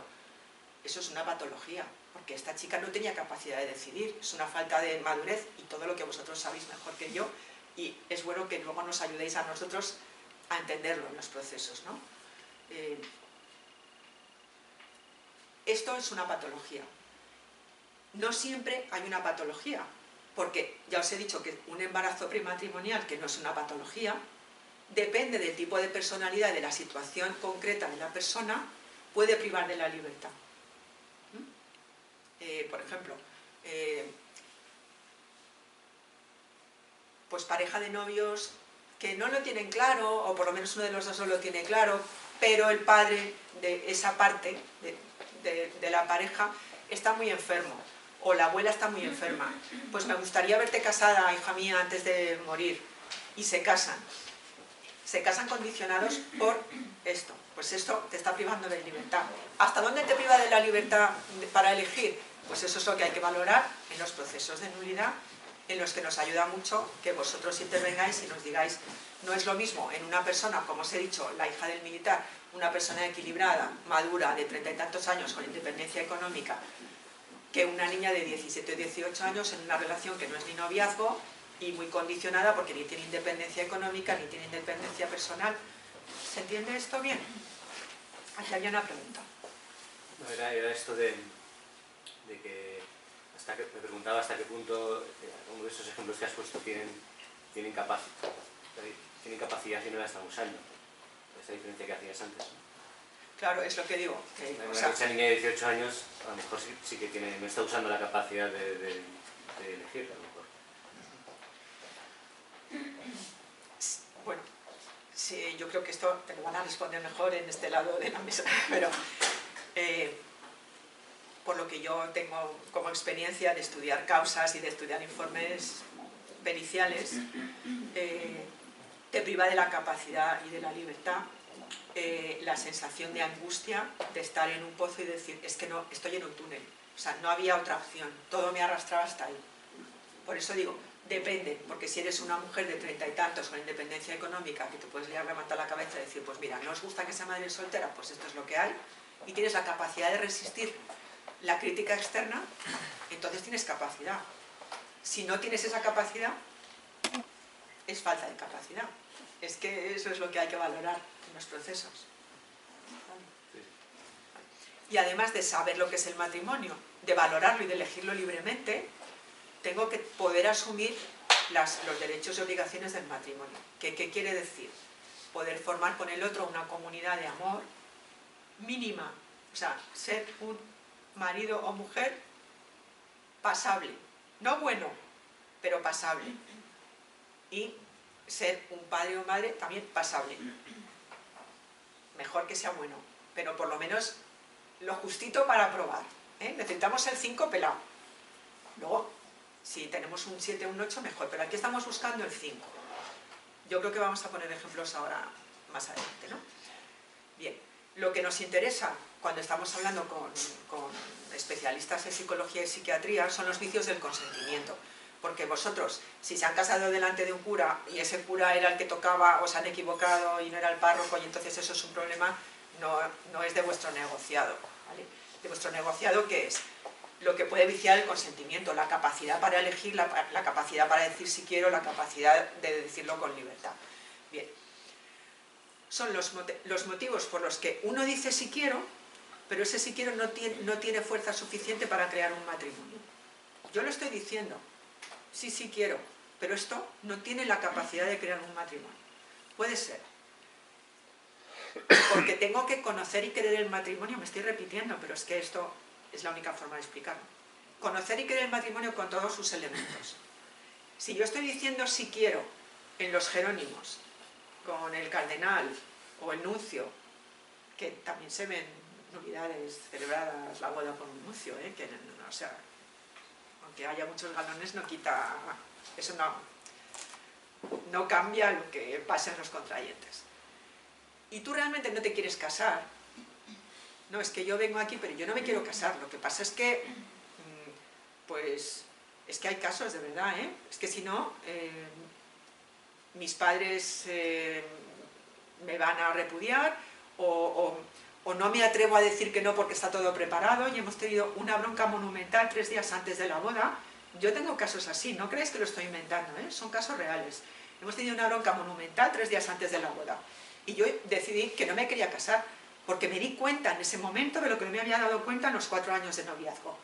Eso es una patología, porque esta chica no tenía capacidad de decidir, es una falta de madurez y todo lo que vosotros sabéis mejor que yo, y es bueno que luego nos ayudéis a nosotros a entenderlo en los procesos, ¿no? Esto es una patología. No siempre hay una patología, porque ya os he dicho que un embarazo prematrimonial, que no es una patología, depende del tipo de personalidad y de la situación concreta de la persona, puede privar de la libertad. Por ejemplo, pues pareja de novios que no lo tienen claro, o por lo menos uno de los dos no lo tiene claro, pero el padre de esa parte de la pareja está muy enfermo, o la abuela está muy enferma. Pues me gustaría verte casada, hija mía, antes de morir. Y se casan. Se casan condicionados por esto. Pues esto te está privando de libertad. ¿Hasta dónde te priva de la libertad para elegir? Pues eso es lo que hay que valorar en los procesos de nulidad, en los que nos ayuda mucho que vosotros intervengáis y nos digáis, no es lo mismo en una persona, como os he dicho, la hija del militar, una persona equilibrada, madura, de 30 y tantos años, con independencia económica, que una niña de 17 o 18 años en una relación que no es ni noviazgo y muy condicionada porque ni tiene independencia económica ni tiene independencia personal. ¿Se entiende esto bien? Aquí había una pregunta. No, era esto de que, me preguntaba hasta qué punto algunos de esos ejemplos que has puesto tienen capacidad si no la están usando. Esa diferencia que hacías antes, ¿no? Claro, es lo que digo. Esa niña de 18 años a lo mejor sí que no está usando la capacidad de elegir, a lo mejor. Bueno, sí, yo creo que esto te lo van a responder mejor en este lado de la mesa, pero por lo que yo tengo como experiencia de estudiar causas y de estudiar informes periciales, te priva de la capacidad y de la libertad la sensación de angustia de estar en un pozo y decir, es que no, estoy en un túnel, o sea, no había otra opción, todo me arrastraba hasta ahí. Por eso digo, depende, porque si eres una mujer de 30 y tantos con independencia económica, que te puedes liar la manta a la cabeza y decir, pues mira, ¿no os gusta que sea madre soltera? Pues esto es lo que hay, y tienes la capacidad de resistir la crítica externa, entonces tienes capacidad. Si no tienes esa capacidad, es falta de capacidad. Es que eso es lo que hay que valorar en los procesos. Y además de saber lo que es el matrimonio, de valorarlo y de elegirlo libremente, tengo que poder asumir los derechos y obligaciones del matrimonio. ¿Qué quiere decir? Poder formar con el otro una comunidad de amor mínima. O sea, ser un marido o mujer pasable. No bueno, pero pasable. Y ser un padre o madre también pasable. Mejor que sea bueno, pero por lo menos lo justito para probar. Necesitamos el 5 pelado. Luego, si tenemos un 7 o un 8, mejor, pero aquí estamos buscando el 5. Yo creo que vamos a poner ejemplos ahora más adelante, ¿no? Bien, lo que nos interesa cuando estamos hablando con especialistas en psicología y psiquiatría son los vicios del consentimiento. Porque vosotros, si se han casado delante de un cura y ese cura era el que tocaba, o se han equivocado y no era el párroco, y entonces eso es un problema, no es de vuestro negociado, ¿vale? De vuestro negociado, ¿qué es? Lo que puede viciar el consentimiento, la capacidad para elegir, la capacidad para decir si quiero, la capacidad de decirlo con libertad. Bien, son los motivos por los que uno dice si quiero, pero ese si quiero no tiene fuerza suficiente para crear un matrimonio. Yo lo estoy diciendo. Sí quiero, pero esto no tiene la capacidad de crear un matrimonio. Puede ser. Porque tengo que conocer y querer el matrimonio, me estoy repitiendo, pero es que esto es la única forma de explicarlo. Conocer y querer el matrimonio con todos sus elementos. Si yo estoy diciendo si quiero en los Jerónimos, con el cardenal o el nuncio, que también se ven nulidades celebradas la boda por un nuncio, que, o sea, aunque haya muchos galones, no quita, eso no cambia lo que pasa en los contrayentes. Y tú realmente no te quieres casar, no, es que yo vengo aquí, pero yo no me quiero casar, lo que pasa es que, pues, es que hay casos de verdad, es que si no, mis padres me van a repudiar, o no me atrevo a decir que no porque está todo preparado, y hemos tenido una bronca monumental 3 días antes de la boda. Yo tengo casos así, no creéis que lo estoy inventando, son casos reales. Hemos tenido una bronca monumental 3 días antes de la boda, y yo decidí que no me quería casar, porque me di cuenta en ese momento de lo que no me había dado cuenta en los 4 años de noviazgo.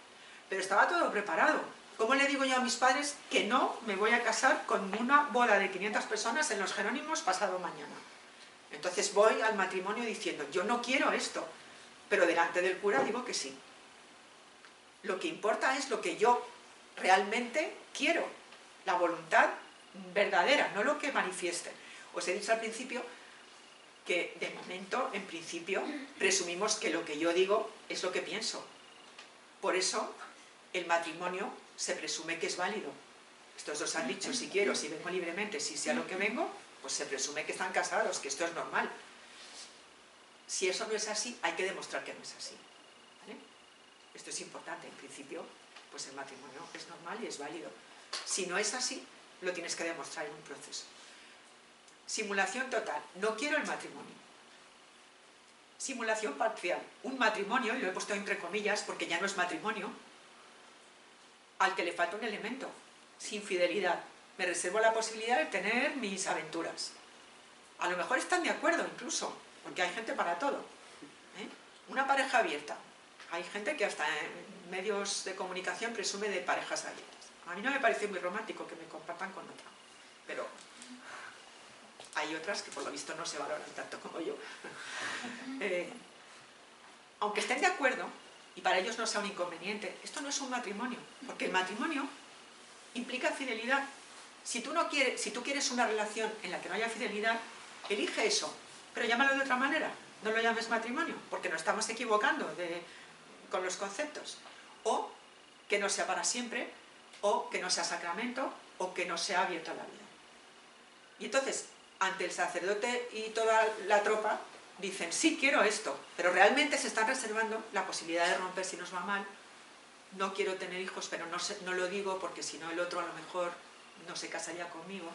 Pero estaba todo preparado. ¿Cómo le digo yo a mis padres que no me voy a casar con una boda de 500 personas en los Jerónimos pasado mañana? Entonces voy al matrimonio diciendo, yo no quiero esto, pero delante del cura digo que sí. Lo que importa es lo que yo realmente quiero, la voluntad verdadera, no lo que manifieste. Os he dicho al principio que de momento, en principio, presumimos que lo que yo digo es lo que pienso. Por eso el matrimonio se presume que es válido. Estos dos han dicho, si quiero, si vengo libremente, si sea lo que vengo, pues se presume que están casados, que esto es normal. Si eso no es así, hay que demostrar que no es así, ¿vale? Esto es importante, en principio, pues el matrimonio es normal y es válido. Si no es así, lo tienes que demostrar en un proceso. Simulación total, no quiero el matrimonio. Simulación parcial, un matrimonio, y lo he puesto entre comillas porque ya no es matrimonio, al que le falta un elemento, sin fidelidad. Me reservo la posibilidad de tener mis aventuras. A lo mejor están de acuerdo incluso, porque hay gente para todo. Una pareja abierta. Hay gente que hasta en medios de comunicación presume de parejas abiertas. A mí no me parece muy romántico que me compartan con otra, pero hay otras que por lo visto no se valoran tanto como yo. Aunque estén de acuerdo, y para ellos no sea un inconveniente, esto no es un matrimonio, porque el matrimonio implica fidelidad. Si tú quieres una relación en la que no haya fidelidad, elige eso, pero llámalo de otra manera, no lo llames matrimonio, porque nos estamos equivocando con los conceptos. O que no sea para siempre, o que no sea sacramento, o que no sea abierto a la vida. Y entonces, ante el sacerdote y toda la tropa, dicen, sí, quiero esto, pero realmente se están reservando la posibilidad de romper si nos va mal. No quiero tener hijos, pero no lo digo porque si no el otro a lo mejor no se casaría conmigo.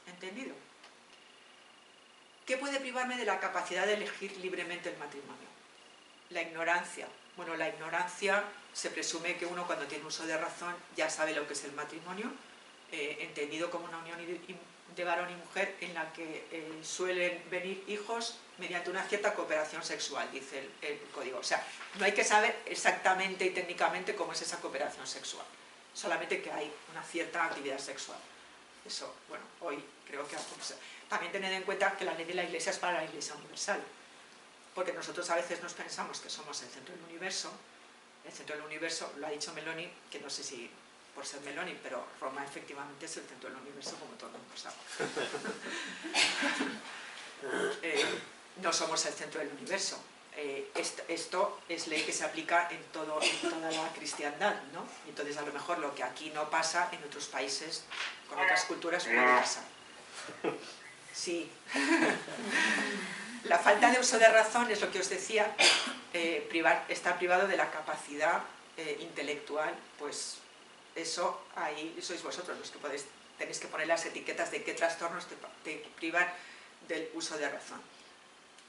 ¿Entendido? ¿Qué puede privarme de la capacidad de elegir libremente el matrimonio? La ignorancia. Bueno, la ignorancia se presume que uno cuando tiene uso de razón ya sabe lo que es el matrimonio, entendido como una unión de varón y mujer en la que suelen venir hijos mediante una cierta cooperación sexual, dice el código. O sea, no hay que saber exactamente y técnicamente cómo es esa cooperación sexual, solamente que hay una cierta actividad sexual. Eso, bueno, hoy creo que... También tened en cuenta que la ley de la Iglesia es para la Iglesia universal, porque nosotros a veces nos pensamos que somos el centro del universo. El centro del universo, lo ha dicho Meloni, que no sé si por ser Meloni, pero Roma efectivamente es el centro del universo, como todo el mundo sabe. No somos el centro del universo. Esto es ley que se aplica en toda la cristiandad, ¿no? Entonces a lo mejor lo que aquí no pasa, en otros países, con otras culturas, puede pasar. Sí. La falta de uso de razón es lo que os decía, estar privado de la capacidad intelectual, pues eso ahí sois vosotros los que tenéis que poner las etiquetas de qué trastornos te privan del uso de razón.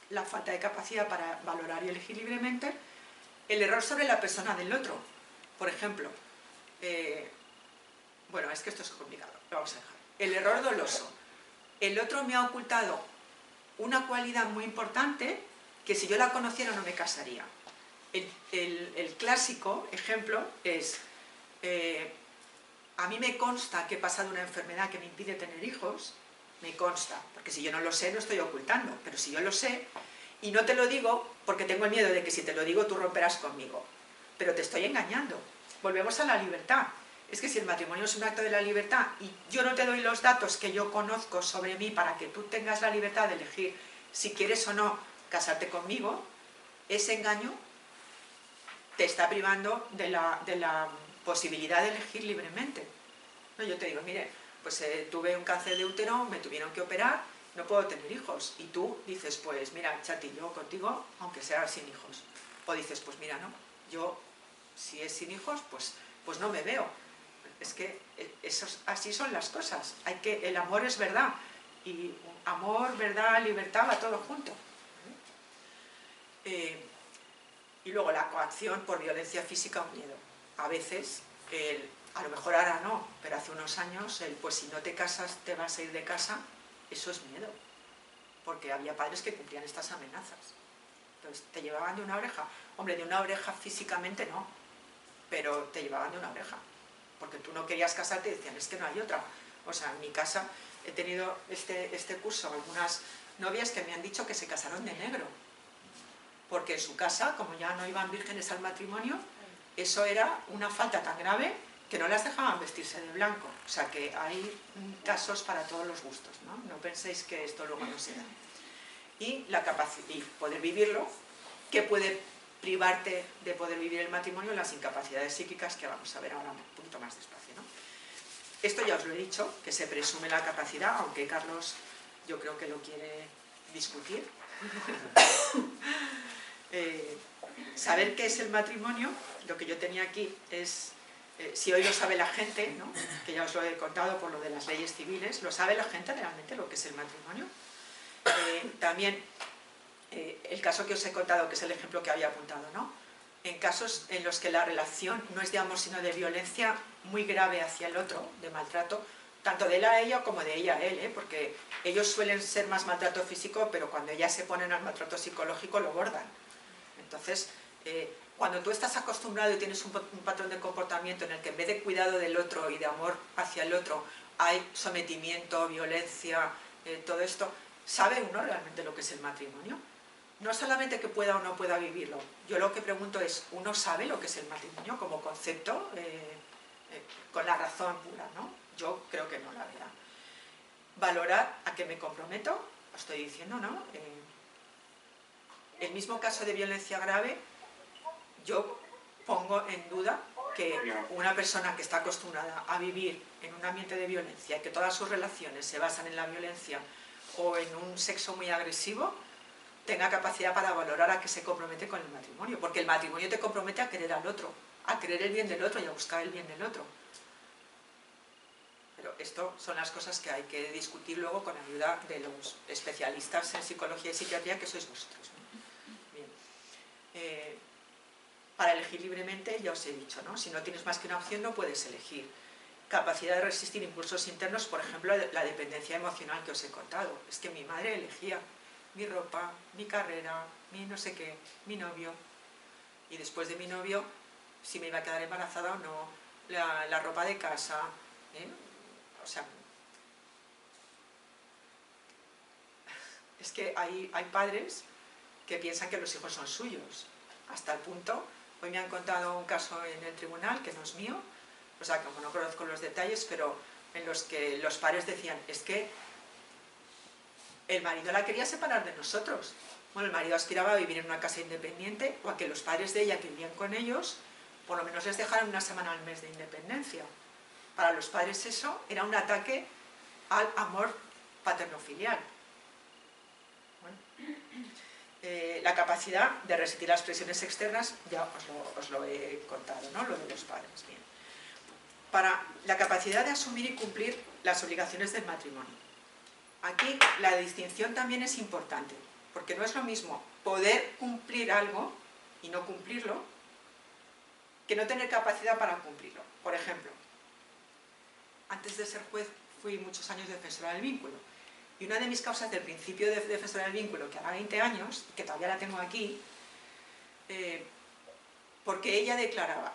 La falta de capacidad para valorar y elegir libremente, el error sobre la persona del otro. Por ejemplo, bueno, es que esto es complicado, lo vamos a dejar. El error doloso. El otro me ha ocultado una cualidad muy importante que si yo la conociera no me casaría. El clásico ejemplo es, a mí me consta que he pasado una enfermedad que me impide tener hijos, me consta, porque si yo no lo sé no estoy ocultando, pero si yo lo sé y no te lo digo porque tengo el miedo de que si te lo digo tú romperás conmigo, pero te estoy engañando. Volvemos a la libertad. Es que si el matrimonio es un acto de la libertad y yo no te doy los datos que yo conozco sobre mí para que tú tengas la libertad de elegir si quieres o no casarte conmigo, ese engaño te está privando de la posibilidad de elegir libremente. ¿No? Yo te digo, mire, pues tuve un cáncer de útero, me tuvieron que operar, no puedo tener hijos. Y tú dices, pues mira, Chati, yo contigo, aunque sea sin hijos. O dices, pues mira, no, yo, si es sin hijos, pues no me veo. Es que así son las cosas. El amor es verdad. Y amor, verdad, libertad, va todo junto. Y luego la coacción por violencia física o miedo. A veces, a lo mejor ahora no, pero hace unos años, pues si no te casas te vas a ir de casa, eso es miedo. Porque había padres que cumplían estas amenazas. Entonces, te llevaban de una oreja. Hombre, de una oreja físicamente no, pero te llevaban de una oreja. Porque tú no querías casarte y decían, es que no hay otra. O sea, en mi casa he tenido este curso algunas novias que me han dicho que se casaron de negro. Porque en su casa, como ya no iban vírgenes al matrimonio, eso era una falta tan grave que no las dejaban vestirse de blanco. O sea que hay casos para todos los gustos, ¿no? No penséis que esto luego no se da. Y la capacidad, y poder vivirlo, que puede privarte de poder vivir el matrimonio, las incapacidades psíquicas que vamos a ver ahora un poquito más despacio, ¿no? Esto ya os lo he dicho, que se presume la capacidad, aunque Carlos yo creo que lo quiere discutir. Saber qué es el matrimonio, lo que yo tenía aquí es, si hoy lo sabe la gente, ¿no? Que ya os lo he contado por lo de las leyes civiles, lo sabe la gente realmente lo que es el matrimonio. También el caso que os he contado, que es el ejemplo que había apuntado, ¿no? En casos en los que la relación no es de amor sino de violencia muy grave hacia el otro, de maltrato, tanto de él a ella como de ella a él, porque ellos suelen ser más maltrato físico, pero cuando ellas se ponen al maltrato psicológico lo bordan. Entonces, cuando tú estás acostumbrado y tienes un patrón de comportamiento en el que en vez de cuidado del otro y de amor hacia el otro hay sometimiento, violencia, todo esto, ¿sabe uno realmente lo que es el matrimonio? No solamente que pueda o no pueda vivirlo, yo lo que pregunto es, ¿uno sabe lo que es el matrimonio como concepto, con la razón pura, ¿no? Yo creo que no, la verdad. Valorar a qué me comprometo, lo estoy diciendo, ¿no? El mismo caso de violencia grave, yo pongo en duda que una persona que está acostumbrada a vivir en un ambiente de violencia y que todas sus relaciones se basan en la violencia o en un sexo muy agresivo, tenga capacidad para valorar a qué se compromete con el matrimonio, porque el matrimonio te compromete a querer al otro, a querer el bien del otro y a buscar el bien del otro. Pero esto son las cosas que hay que discutir luego con ayuda de los especialistas en psicología y psiquiatría, que sois vosotros, ¿no? Bien. Para elegir libremente, ya os he dicho, ¿no? Si no tienes más que una opción, no puedes elegir. Capacidad de resistir impulsos internos, por ejemplo, la dependencia emocional que os he contado. Es que mi madre elegía mi ropa, mi carrera, mi no sé qué, mi novio. Y después de mi novio, si me iba a quedar embarazada o no, la ropa de casa, ¿eh? O sea, es que hay padres que piensan que los hijos son suyos, hasta el punto, hoy me han contado un caso en el tribunal, que no es mío, o sea, como no conozco los detalles, pero en los que los padres decían, es que el marido la quería separar de nosotros. Bueno, el marido aspiraba a vivir en una casa independiente o a que los padres de ella que vivían con ellos, por lo menos les dejaran una semana al mes de independencia. Para los padres eso era un ataque al amor paterno-filial. Bueno, la capacidad de resistir las presiones externas, ya os lo he contado, ¿no? Lo de los padres. Bien. Para la capacidad de asumir y cumplir las obligaciones del matrimonio. Aquí la distinción también es importante, porque no es lo mismo poder cumplir algo y no cumplirlo, que no tener capacidad para cumplirlo. Por ejemplo, antes de ser juez fui muchos años defensora del vínculo, y una de mis causas del principio de defensora del vínculo, que hará 20 años, y que todavía la tengo aquí, porque ella declaraba,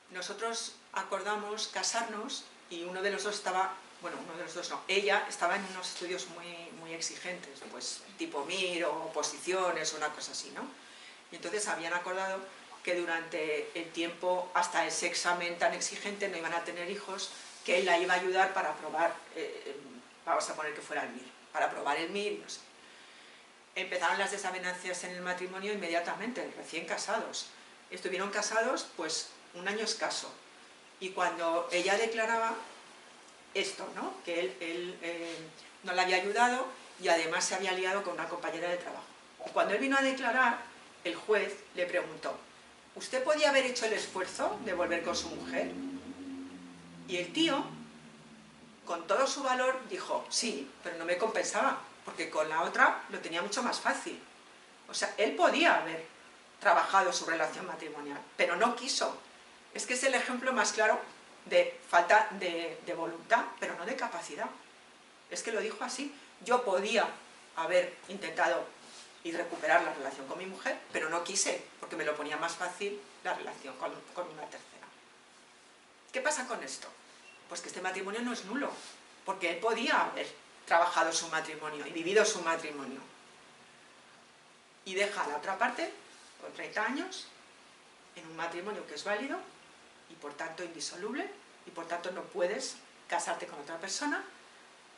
nosotros acordamos casarnos y uno de los dos estaba, bueno, uno de los dos no, ella estaba en unos estudios muy exigentes, pues tipo MIR o oposiciones o una cosa así, ¿no? Y entonces habían acordado que durante el tiempo, hasta ese examen tan exigente, no iban a tener hijos, que él la iba a ayudar para aprobar, vamos a poner que fuera el MIR, para aprobar el MIR, no sé. Empezaron las desavenencias en el matrimonio inmediatamente, recién casados. Estuvieron casados pues un año escaso. Y cuando ella declaraba esto, ¿no? Que él no la había ayudado y además se había liado con una compañera de trabajo. Y cuando él vino a declarar, el juez le preguntó: ¿usted podía haber hecho el esfuerzo de volver con su mujer? Y el tío, con todo su valor, dijo: sí, pero no me compensaba, porque con la otra lo tenía mucho más fácil. O sea, él podía haber trabajado su relación matrimonial, pero no quiso. Es que es el ejemplo más claro de falta de voluntad, pero no de capacidad. Es que lo dijo así: yo podía haber intentado y recuperar la relación con mi mujer, pero no quise, porque me lo ponía más fácil la relación con una tercera. ¿Qué pasa con esto? Pues que este matrimonio no es nulo, porque él podía haber trabajado su matrimonio y vivido su matrimonio. Y deja a la otra parte, con 30 años, en un matrimonio que es válido y por tanto indisoluble, y por tanto no puedes casarte con otra persona.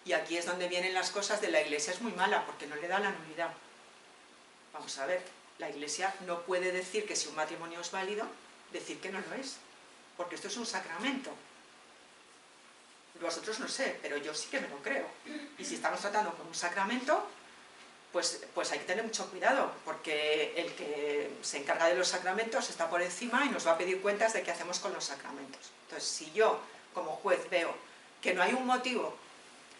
Y aquí es donde vienen las cosas de la Iglesia. Es muy mala, porque no le da la nulidad. Vamos a ver, la Iglesia no puede decir que si un matrimonio es válido, decir que no lo es, porque esto es un sacramento. Vosotros no sé, pero yo sí que me lo creo. Y si estamos tratando con un sacramento, pues hay que tener mucho cuidado, porque el que se encarga de los sacramentos está por encima y nos va a pedir cuentas de qué hacemos con los sacramentos. Entonces, si yo, como juez, veo que no hay un motivo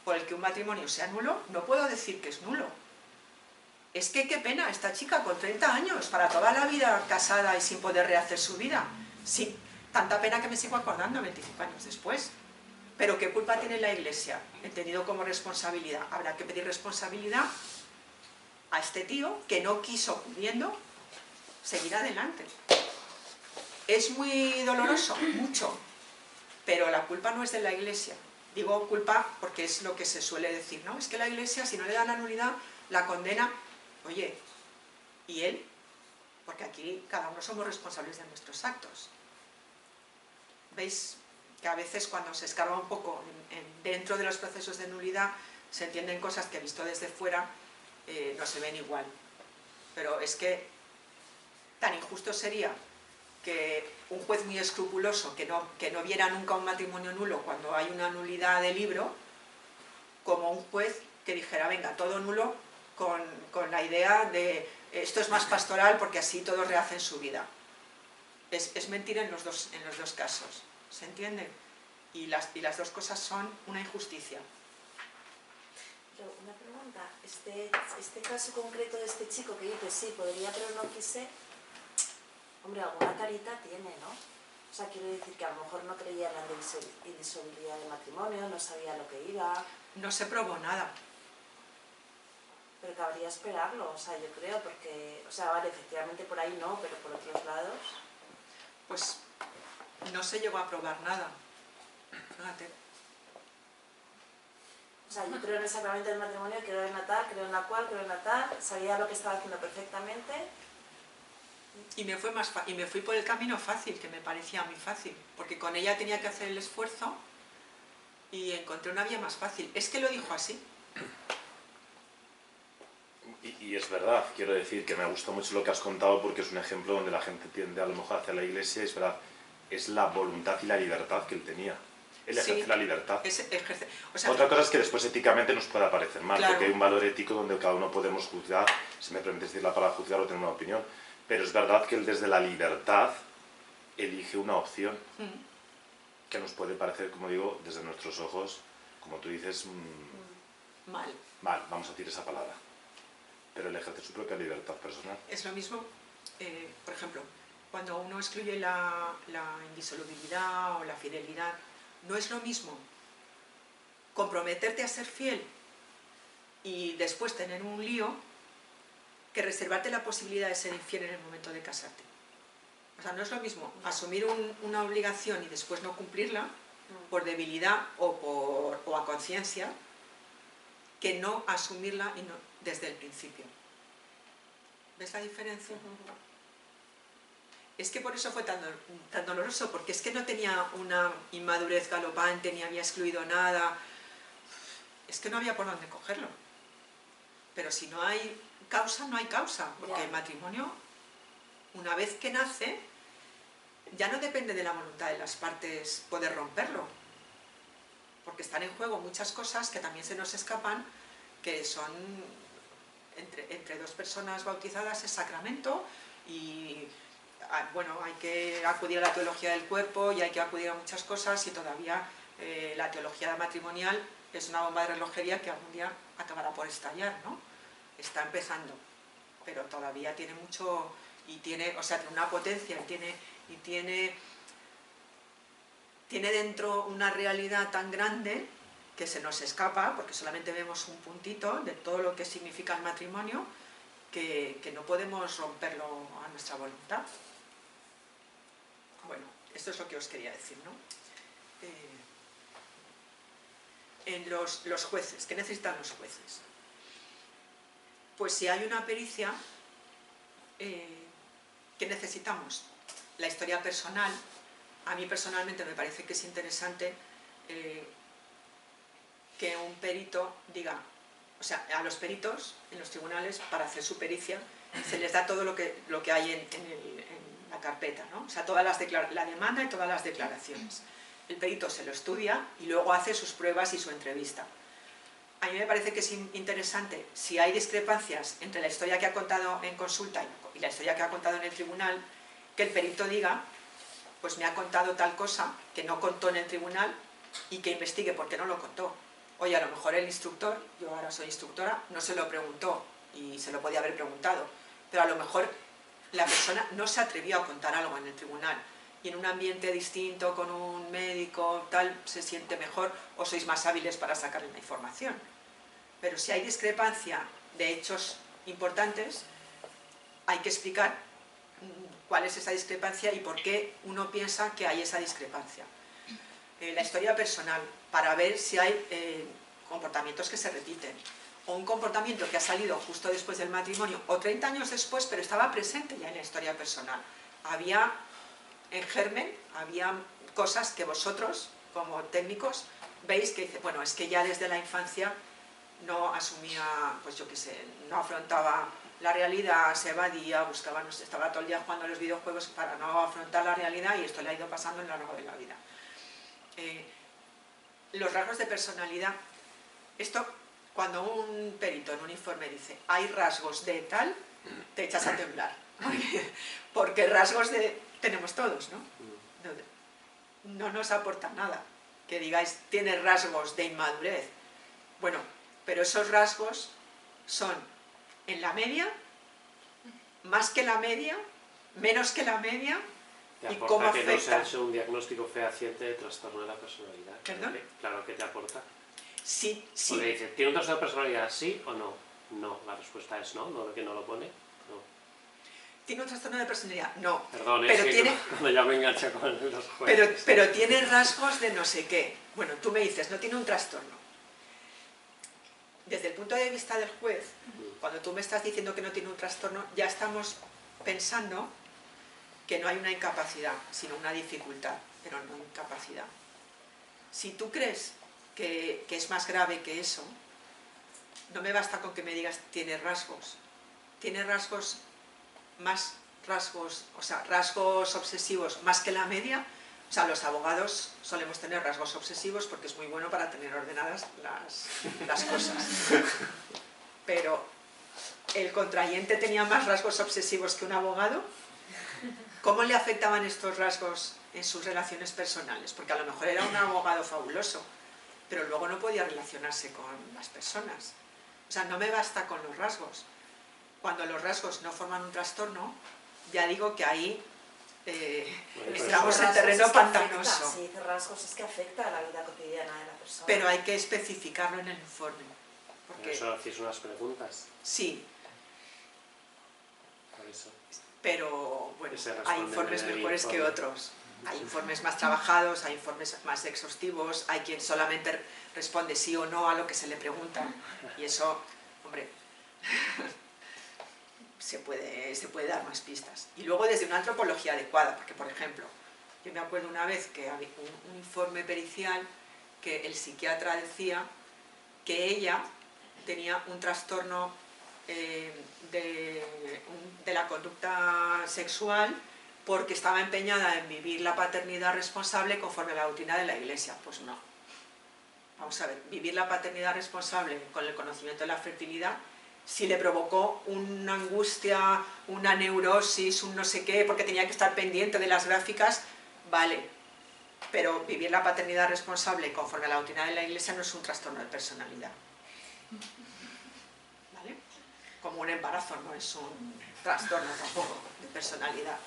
por el que un matrimonio sea nulo, no puedo decir que es nulo. Es que qué pena, esta chica con 30 años, para toda la vida casada y sin poder rehacer su vida. Sí, tanta pena que me sigo acordando 25 años después. Pero ¿qué culpa tiene la Iglesia? Entendido como responsabilidad. Habrá que pedir responsabilidad a este tío que no quiso, pudiendo, seguir adelante. Es muy doloroso, mucho, pero la culpa no es de la Iglesia. Digo culpa porque es lo que se suele decir, ¿no? Es que la Iglesia, si no le da la nulidad, la condena. Oye, ¿y él? Porque aquí cada uno somos responsables de nuestros actos. ¿Veis que a veces cuando se escarba un poco dentro de los procesos de nulidad se entienden cosas que visto desde fuera no se ven igual? Pero es que tan injusto sería que un juez muy escrupuloso que no viera nunca un matrimonio nulo cuando hay una nulidad de libro, como un juez que dijera: venga, todo nulo, con la idea de esto es más pastoral porque así todos rehacen su vida. Es mentira en los dos casos, ¿se entiende? Y las dos cosas son una injusticia. Pero una pregunta, este caso concreto de este chico que dice sí, podría pero no quise, hombre, alguna carita tiene, ¿no? O sea, quiero decir que a lo mejor no creía en la indisolubilidad del matrimonio, no sabía lo que iba. No se probó nada. Pero cabría esperarlo, o sea, yo creo, porque, o sea, vale, efectivamente por ahí no, pero por otros lados. Pues no se llegó a probar nada. Fíjate. O sea, yo creo en el sacramento del matrimonio, creo en la tal, creo en la cual, creo en la tal, sabía lo que estaba haciendo perfectamente. Y me fui por el camino fácil, que me parecía muy fácil, porque con ella tenía que hacer el esfuerzo y encontré una vía más fácil. Es que lo dijo así. Y es verdad, quiero decir que me gusta mucho lo que has contado, porque es un ejemplo donde la gente tiende a lo mejor hacia la Iglesia, y es verdad, es la voluntad y la libertad que él tenía. Él ejerce la libertad. O sea, otra cosa es que después éticamente nos pueda parecer mal, claro, porque hay un valor ético donde cada uno podemos juzgar, si me permite decir la palabra juzgar o tener una opinión, pero es verdad que él desde la libertad elige una opción que nos puede parecer, como digo, desde nuestros ojos, como tú dices, mal, vamos a decir esa palabra. Pero él ejerce su propia libertad personal. Es lo mismo, por ejemplo, cuando uno excluye la indisolubilidad o la fidelidad, no es lo mismo comprometerte a ser fiel y después tener un lío que reservarte la posibilidad de ser infiel en el momento de casarte. O sea, no es lo mismo asumir una obligación y después no cumplirla por debilidad o a conciencia, que no asumirla desde el principio. ¿Ves la diferencia? Es que por eso fue tan doloroso, porque es que no tenía una inmadurez galopante, ni había excluido nada. Es que no había por dónde cogerlo. Pero si no hay causa, no hay causa, porque el matrimonio, una vez que nace, ya no depende de la voluntad de las partes poder romperlo, porque están en juego muchas cosas que también se nos escapan, que son entre dos personas bautizadas es sacramento, y bueno, hay que acudir a la teología del cuerpo y hay que acudir a muchas cosas, y todavía la teología matrimonial es una bomba de relojería que algún día acabará por estallar, ¿no? Está empezando, pero todavía tiene mucho, y tiene, o sea, tiene una potencia, y tiene dentro una realidad tan grande que se nos escapa, porque solamente vemos un puntito de todo lo que significa el matrimonio, que no podemos romperlo a nuestra voluntad. Bueno, esto es lo que os quería decir, ¿no? En los jueces, ¿qué necesitan los jueces? Pues si hay una pericia, ¿qué necesitamos? La historia personal. A mí personalmente me parece que es interesante que un perito diga, o sea, a los peritos en los tribunales, para hacer su pericia, se les da todo lo que hay en la carpeta, ¿no? O sea, la demanda y todas las declaraciones. El perito se lo estudia y luego hace sus pruebas y su entrevista. A mí me parece que es interesante, si hay discrepancias entre la historia que ha contado en consulta y la historia que ha contado en el tribunal, que el perito diga, pues me ha contado tal cosa que no contó en el tribunal, y que investigue por qué no lo contó. Oye, a lo mejor el instructor, yo ahora soy instructora, no se lo preguntó y se lo podía haber preguntado, pero a lo mejor la persona no se atrevió a contar algo en el tribunal, y en un ambiente distinto, con un médico, tal, se siente mejor, o sois más hábiles para sacarle la información. Pero si hay discrepancia de hechos importantes, hay que explicar cuál es esa discrepancia y por qué uno piensa que hay esa discrepancia. La historia personal, para ver si hay comportamientos que se repiten, o un comportamiento que ha salido justo después del matrimonio, o 30 años después, pero estaba presente ya en la historia personal. Había en germen, había cosas que vosotros, como técnicos, veis que dice, bueno, es que ya desde la infancia no asumía, pues yo qué sé, no afrontaba la realidad, se evadía, buscaba, no sé, estaba todo el día jugando a los videojuegos para no afrontar la realidad, y esto le ha ido pasando a lo largo de la vida. Los rasgos de personalidad, esto, cuando un perito en un informe dice, hay rasgos de tal, te echas a temblar, porque rasgos de tenemos todos, ¿no? No nos aporta nada que digáis, tiene rasgos de inmadurez. Bueno, pero esos rasgos son en la media, más que la media, menos que la media, Te y cómo aporta que no se ha afecta. hecho un diagnóstico fehaciente de trastorno de la personalidad. ¿Perdón? Claro que te aporta. Sí, sí. Porque dice, ¿tiene un trastorno de personalidad sí o no? No, la respuesta es no, no que no lo pone. No. ¿Tiene un trastorno de personalidad? No. Perdón, pero es que tiene, cuando ya me engancha con los jueces. pero tiene rasgos de no sé qué. Bueno, tú me dices, no tiene un trastorno. Desde el punto de vista del juez, cuando tú me estás diciendo que no tiene un trastorno, ya estamos pensando que no hay una incapacidad, sino una dificultad, pero no incapacidad. Si tú crees que es más grave que eso, no me basta con que me digas tiene rasgos. Tiene rasgos más o sea, rasgos obsesivos más que la media. O sea, los abogados solemos tener rasgos obsesivos porque es muy bueno para tener ordenadas las cosas. Pero ¿el contrayente tenía más rasgos obsesivos que un abogado? ¿Cómo le afectaban estos rasgos en sus relaciones personales? Porque a lo mejor era un abogado fabuloso, pero luego no podía relacionarse con las personas. O sea, no me basta con los rasgos. Cuando los rasgos no forman un trastorno, ya digo que ahí estamos en terreno pantanoso. Si dice rasgos es que afecta a la vida cotidiana de la persona. Pero hay que especificarlo en el informe. Por eso hacéis unas preguntas. Sí, Por eso. pero bueno, Que se hay responden informes en el mejores que informe. otros. Hay informes más trabajados, hay informes más exhaustivos, hay quien solamente responde sí o no a lo que se le pregunta. Y eso, hombre, se puede dar más pistas. Y luego desde una antropología adecuada, porque por ejemplo, yo me acuerdo una vez que había un informe pericial que el psiquiatra decía que ella tenía un trastorno de la conducta sexual porque estaba empeñada en vivir la paternidad responsable conforme a la doctrina de la Iglesia. Pues no. Vamos a ver, vivir la paternidad responsable con el conocimiento de la fertilidad, si le provocó una angustia, una neurosis, un no sé qué, porque tenía que estar pendiente de las gráficas, vale. Pero vivir la paternidad responsable conforme a la doctrina de la Iglesia no es un trastorno de personalidad. ¿Vale? Como un embarazo no es un trastorno tampoco de personalidad.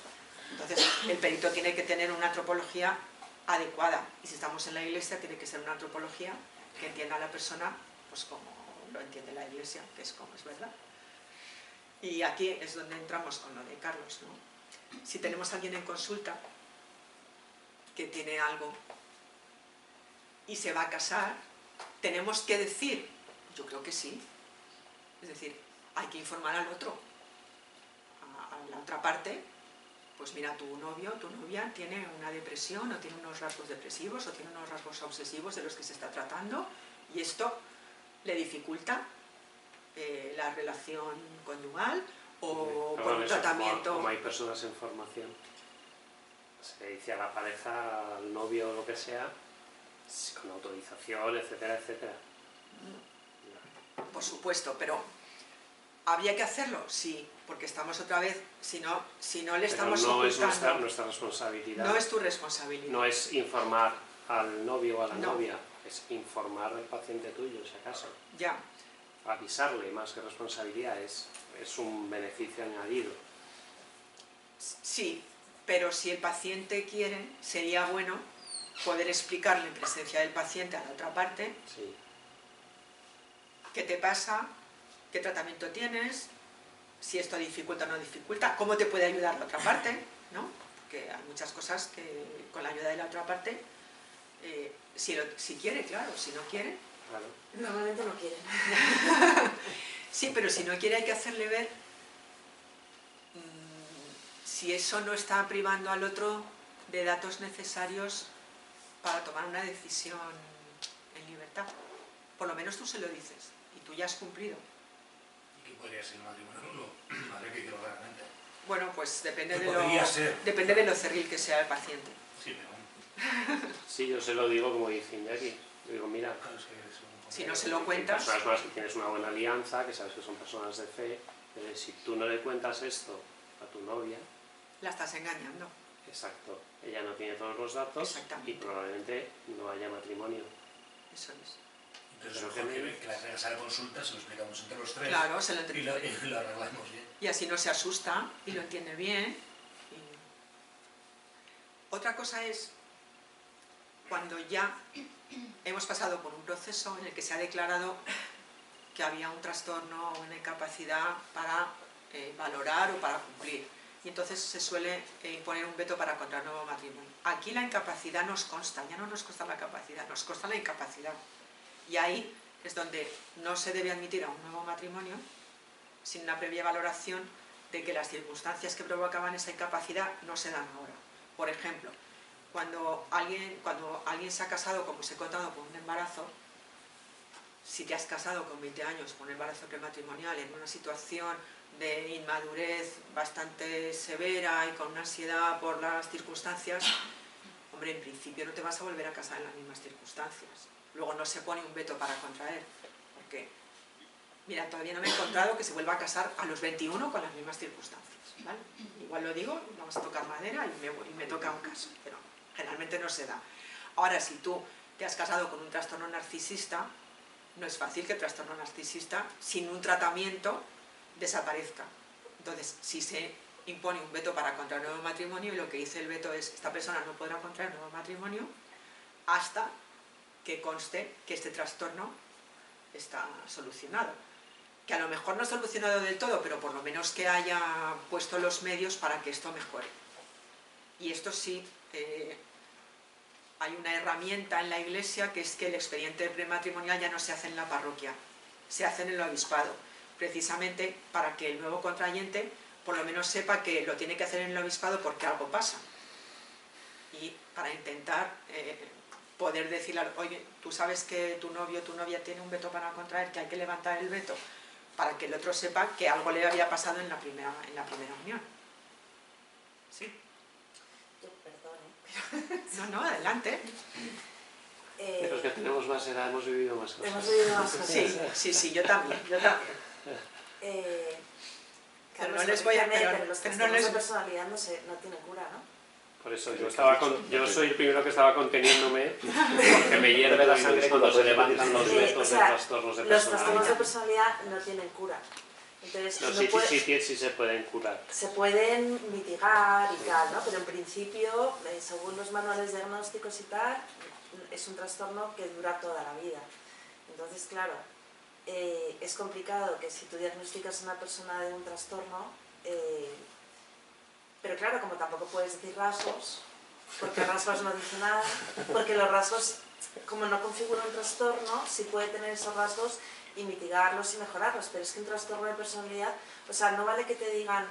Entonces, el perito tiene que tener una antropología adecuada. Y si estamos en la Iglesia, tiene que ser una antropología que entienda a la persona pues como lo entiende la Iglesia, que es como es verdad. Y aquí es donde entramos con lo de Carlos, ¿no? Si tenemos a alguien en consulta que tiene algo y se va a casar, ¿tenemos que decir? Yo creo que sí. Es decir, hay que informar al otro, a la otra parte. Pues mira, tu novio, tu novia tiene una depresión o tiene unos rasgos depresivos o tiene unos rasgos obsesivos de los que se está tratando y esto le dificulta la relación conyugal o Pero por bueno, un eso, tratamiento... como hay personas en formación, se dice a la pareja, al novio o lo que sea, con autorización, etcétera, etcétera. Por supuesto, pero ¿habría que hacerlo? Sí, porque estamos otra vez, si no le estamos pero no ocultando... es nuestra responsabilidad. No es tu responsabilidad. No es informar al novio o a la No. novia, es informar al paciente tuyo, si acaso. Ya, Avisarle, más que responsabilidad, es un beneficio añadido. sí, pero si el paciente quiere, sería bueno poder explicarle en presencia del paciente a la otra parte Sí. qué te pasa, qué tratamiento tienes, si esto dificulta o no dificulta, cómo te puede ayudar la otra parte, ¿no? Porque hay muchas cosas que con la ayuda de la otra parte, si quiere, claro, si no quiere... Claro. Normalmente no quieren. Sí, pero si no quiere hay que hacerle ver si eso no está privando al otro de datos necesarios para tomar una decisión en libertad. Por lo menos tú se lo dices y tú ya has cumplido. ¿Y qué podría ser el matrimonio nulo? Habría que decirlo claramente. Bueno, pues depende ¿Qué de podría ser? depende de lo cerril que sea el paciente. Sí, pero bueno. Sí, yo se lo digo como dice Iñaki. Yo digo, mira, Claro, es que es un- Si no se lo hay cuentas... personas con las que tienes una buena alianza, que sabes que son personas de fe, pero si tú no le cuentas esto a tu novia, La estás engañando. exacto, ella no tiene todos los datos Exactamente. y probablemente no haya matrimonio. Eso es. Entonces Pero mejor que que la traigas a la consulta, se lo explicamos entre los tres Claro, se lo y lo, entiende. y lo arreglamos bien. Y así no se asusta y lo entiende bien. Otra cosa es cuando ya hemos pasado por un proceso en el que se ha declarado que había un trastorno o una incapacidad para valorar o para cumplir. Y entonces se suele imponer un veto para contraer nuevo matrimonio. Aquí la incapacidad nos consta, ya no nos consta la capacidad, nos consta la incapacidad. Y ahí es donde no se debe admitir a un nuevo matrimonio sin una previa valoración de que las circunstancias que provocaban esa incapacidad no se dan ahora. Por ejemplo, cuando alguien se ha casado, como os he contado, con un embarazo, si te has casado con 20 años con un embarazo prematrimonial en una situación de inmadurez bastante severa y con una ansiedad por las circunstancias, hombre, en principio no te vas a volver a casar en las mismas circunstancias. Luego no se pone un veto para contraer, porque, mira, todavía no me he encontrado que se vuelva a casar a los 21 con las mismas circunstancias, ¿vale? Igual lo digo, vamos a tocar madera y me toca un caso, pero generalmente no se da. Ahora, si tú te has casado con un trastorno narcisista, no es fácil que el trastorno narcisista, sin un tratamiento, desaparezca. Entonces, si se impone un veto para contraer nuevo matrimonio, y lo que dice el veto es, esta persona no podrá contraer nuevo matrimonio hasta que conste que este trastorno está solucionado. Que a lo mejor no solucionado del todo, pero por lo menos que haya puesto los medios para que esto mejore. Y esto sí, hay una herramienta en la Iglesia que es que el expediente prematrimonial ya no se hace en la parroquia, se hace en el obispado. precisamente para que el nuevo contrayente por lo menos sepa que lo tiene que hacer en el obispado porque algo pasa. Y para intentar poder decirle, oye, tú sabes que tu novio o tu novia tiene un veto para contraer, que hay que levantar el veto, para que el otro sepa que algo le había pasado en la primera unión. ¿Sí? Yo, perdón, No, adelante. De los que tenemos más edad hemos vivido más cosas. Hemos vivido más cosas. Sí, yo también. Claro, no les voy a... pero los trastornos de personalidad no tienen cura, ¿no? Por eso yo soy el primero que estaba conteniéndome porque me hierve la sangre cuando se levantan los vetos de trastornos de personalidad. Los trastornos de personalidad no tienen cura. Entonces, sí se pueden curar. Se pueden mitigar y tal, ¿no? Pero en principio, según los manuales diagnósticos y tal, es un trastorno que dura toda la vida. Entonces, claro, es complicado que si tú diagnosticas a una persona de un trastorno, pero claro, como tampoco puedes decir rasgos, porque rasgos no dice nada, porque los rasgos, como no configuran un trastorno, sí puede tener esos rasgos y mitigarlos y mejorarlos, pero es que un trastorno de personalidad, o sea, no vale que te digan,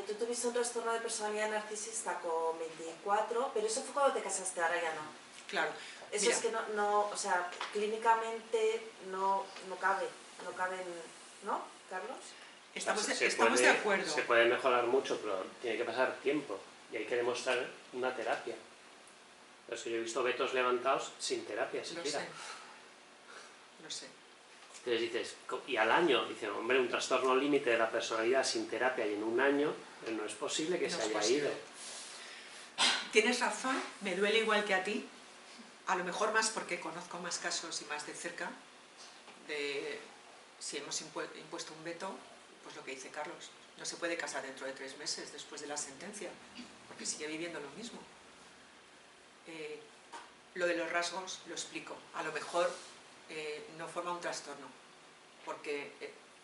tú tuviste un trastorno de personalidad narcisista con 24, pero eso fue cuando te casaste, ahora ya no. Claro. Eso Mira, es que o sea, clínicamente no cabe, ¿no, Carlos? Estamos puede, de acuerdo. Se puede mejorar mucho, pero tiene que pasar tiempo y hay que demostrar una terapia. Pero es que yo he visto vetos levantados sin terapia siquiera. Lo sé. Entonces dices, y al año, dicen, hombre, un trastorno límite de la personalidad sin terapia y en un año, no es posible que se haya ido. Tienes razón, me duele igual que a ti, a lo mejor más porque conozco más casos y más de cerca, de si hemos impuesto un veto, pues lo que dice Carlos, no se puede casar dentro de 3 meses después de la sentencia, porque sigue viviendo lo mismo. Lo de los rasgos lo explico, a lo mejor no forma un trastorno, porque,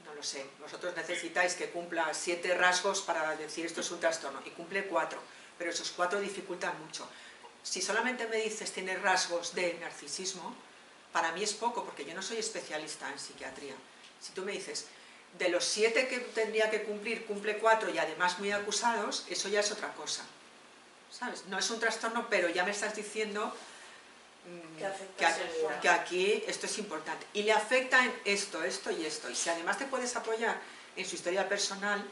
no lo sé, vosotros necesitáis que cumpla 7 rasgos para decir esto es un trastorno, y cumple 4, pero esos 4 dificultan mucho. Si solamente me dices tiene rasgos de narcisismo, para mí es poco, porque yo no soy especialista en psiquiatría. Si tú me dices, de los 7 que tendría que cumplir, cumple 4 y además muy acusados, eso ya es otra cosa, ¿sabes? No es un trastorno, pero ya me estás diciendo que aquí esto es importante. Y le afecta en esto y esto. Y si además te puedes apoyar en su historia personal,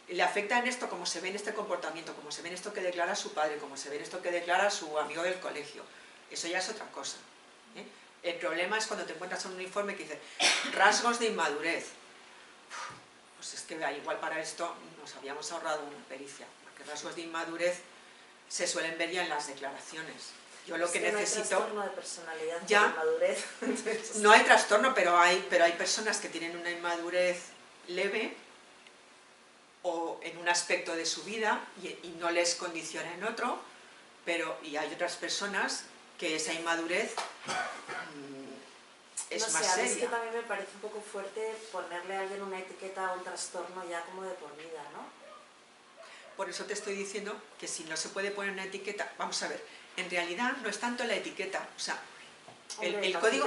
le afecta en esto como se ve en este comportamiento, como se ve en esto que declara su padre, como se ve en esto que declara su amigo del colegio. Eso ya es otra cosa. El problema es cuando te encuentras en un informe que dice rasgos de inmadurez. Pues es que igual para esto nos habíamos ahorrado una pericia, porque rasgos de inmadurez se suelen ver ya en las declaraciones. Yo lo que necesito... No hay trastorno de personalidad ya, por inmadurez. No hay trastorno, pero hay personas que tienen una inmadurez leve o en un aspecto de su vida y no les condiciona en otro, y hay otras personas que esa inmadurez es más seria. Es que también me parece un poco fuerte ponerle a alguien una etiqueta o un trastorno ya como de por vida, ¿no? Por eso te estoy diciendo que si no se puede poner una etiqueta, vamos a ver, en realidad no es tanto la etiqueta, o sea, el código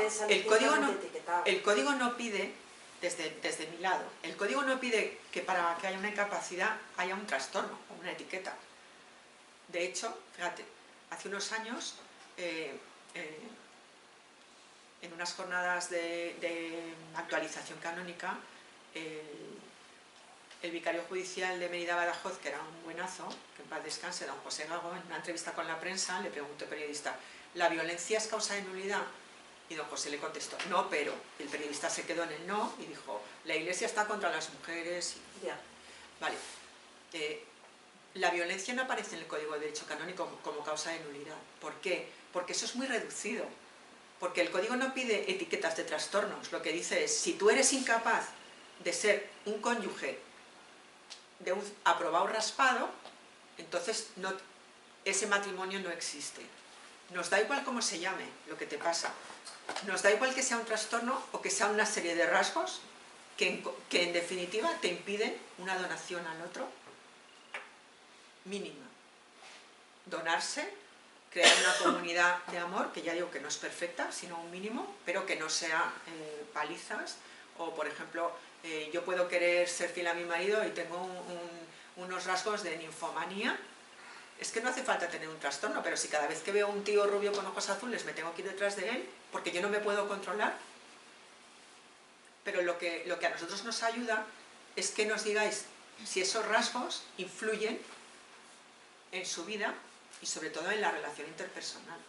no pide, desde mi lado, el código no pide que para que haya una incapacidad haya un trastorno o una etiqueta. De hecho, fíjate, hace unos años, en unas jornadas de actualización canónica, el vicario judicial de Mérida Badajoz, que era un buenazo, que en paz descanse, don José Gago, en una entrevista con la prensa, le preguntó al periodista, ¿la violencia es causa de nulidad? Y don José le contestó, no, pero. El periodista se quedó en el no y dijo, la Iglesia está contra las mujeres. Vale. La violencia no aparece en el Código de Derecho Canónico como causa de nulidad. ¿Por qué? Porque eso es muy reducido. Porque el Código no pide etiquetas de trastornos. Lo que dice es, si tú eres incapaz de ser un cónyuge de un aprobado raspado, entonces ese matrimonio no existe. Nos da igual cómo se llame lo que te pasa. Nos da igual que sea un trastorno o que sea una serie de rasgos que en definitiva te impiden una donación al otro mínima. Donarse, crear una comunidad de amor, que ya digo que no es perfecta, sino un mínimo, pero que no sea palizas o, por ejemplo, Yo puedo querer ser fiel a mi marido y tengo unos rasgos de ninfomanía. Es que no hace falta tener un trastorno, pero si cada vez que veo a un tío rubio con ojos azules me tengo que ir detrás de él, porque yo no me puedo controlar. Pero lo que a nosotros nos ayuda es que nos digáis si esos rasgos influyen en su vida y sobre todo en la relación interpersonal.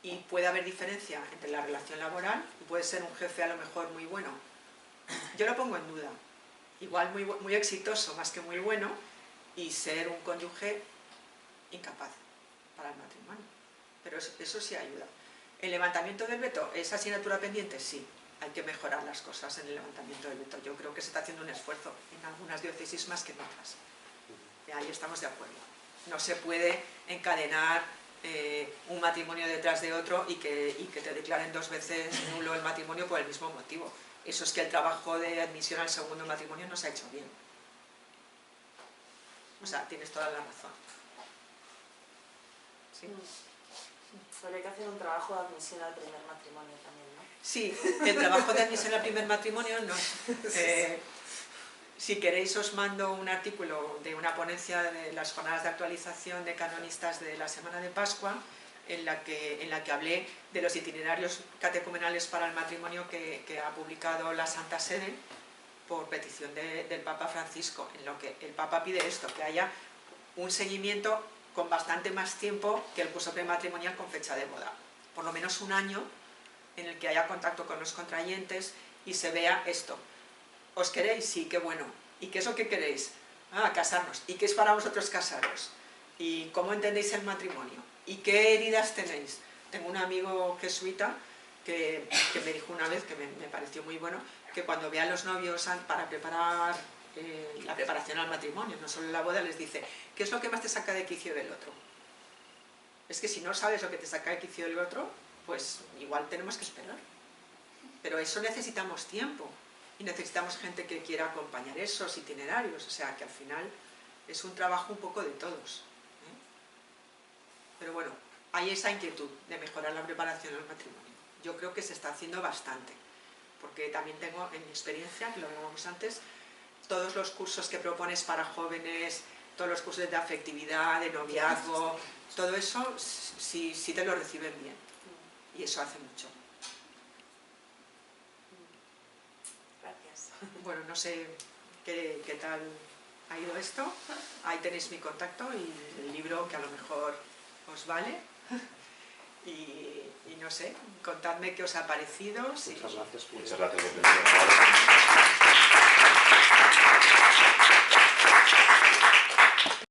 Y puede haber diferencia entre la relación laboral, y puede ser un jefe a lo mejor muy bueno. Yo lo pongo en duda. Igual muy exitoso, más que muy bueno, y ser un cónyuge incapaz para el matrimonio. Pero eso sí ayuda. ¿El levantamiento del veto es asignatura pendiente? Sí. Hay que mejorar las cosas en el levantamiento del veto. Yo creo que se está haciendo un esfuerzo en algunas diócesis más que en otras. Y ahí estamos de acuerdo. No se puede encadenar un matrimonio detrás de otro y que te declaren 2 veces nulo el matrimonio por el mismo motivo. Eso es que el trabajo de admisión al segundo matrimonio no se ha hecho bien. O sea, tienes toda la razón. ¿Sí? Habría que hacer un trabajo de admisión al primer matrimonio también, ¿no? Sí, el trabajo de admisión al primer matrimonio no. Si queréis os mando un artículo de una ponencia de las jornadas de actualización de canonistas de la Semana de Pascua en la que hablé de los itinerarios catecumenales para el matrimonio que ha publicado la Santa Sede por petición del Papa Francisco, en lo que el Papa pide esto, que haya un seguimiento con bastante más tiempo que el curso prematrimonial con fecha de boda, por lo menos un año en el que haya contacto con los contrayentes y se vea esto. ¿Os queréis? Sí, qué bueno. ¿Y qué es lo que queréis? Ah, casarnos. ¿Y qué es para vosotros casaros? ¿Y cómo entendéis el matrimonio? ¿Y qué heridas tenéis? Tengo un amigo jesuita que me dijo una vez, que me pareció muy bueno, que cuando ve a los novios para preparar la preparación al matrimonio, no solo la boda, les dice, ¿qué es lo que más te saca de quicio del otro? Es que si no sabes lo que te saca de quicio del otro, pues igual tenemos que esperar. Pero eso necesitamos tiempo. Y necesitamos gente que quiera acompañar esos itinerarios, o sea que al final es un trabajo un poco de todos. Pero bueno, hay esa inquietud de mejorar la preparación al matrimonio. Yo creo que se está haciendo bastante, porque también tengo en mi experiencia, que lo hablábamos antes, todos los cursos que propones para jóvenes, todos los cursos de afectividad, de noviazgo, todo eso sí te lo reciben bien, y eso hace mucho. Bueno, no sé qué tal ha ido esto. Ahí tenéis mi contacto y el libro que a lo mejor os vale. Y no sé, contadme qué os ha parecido. Muchas gracias. Muchas gracias.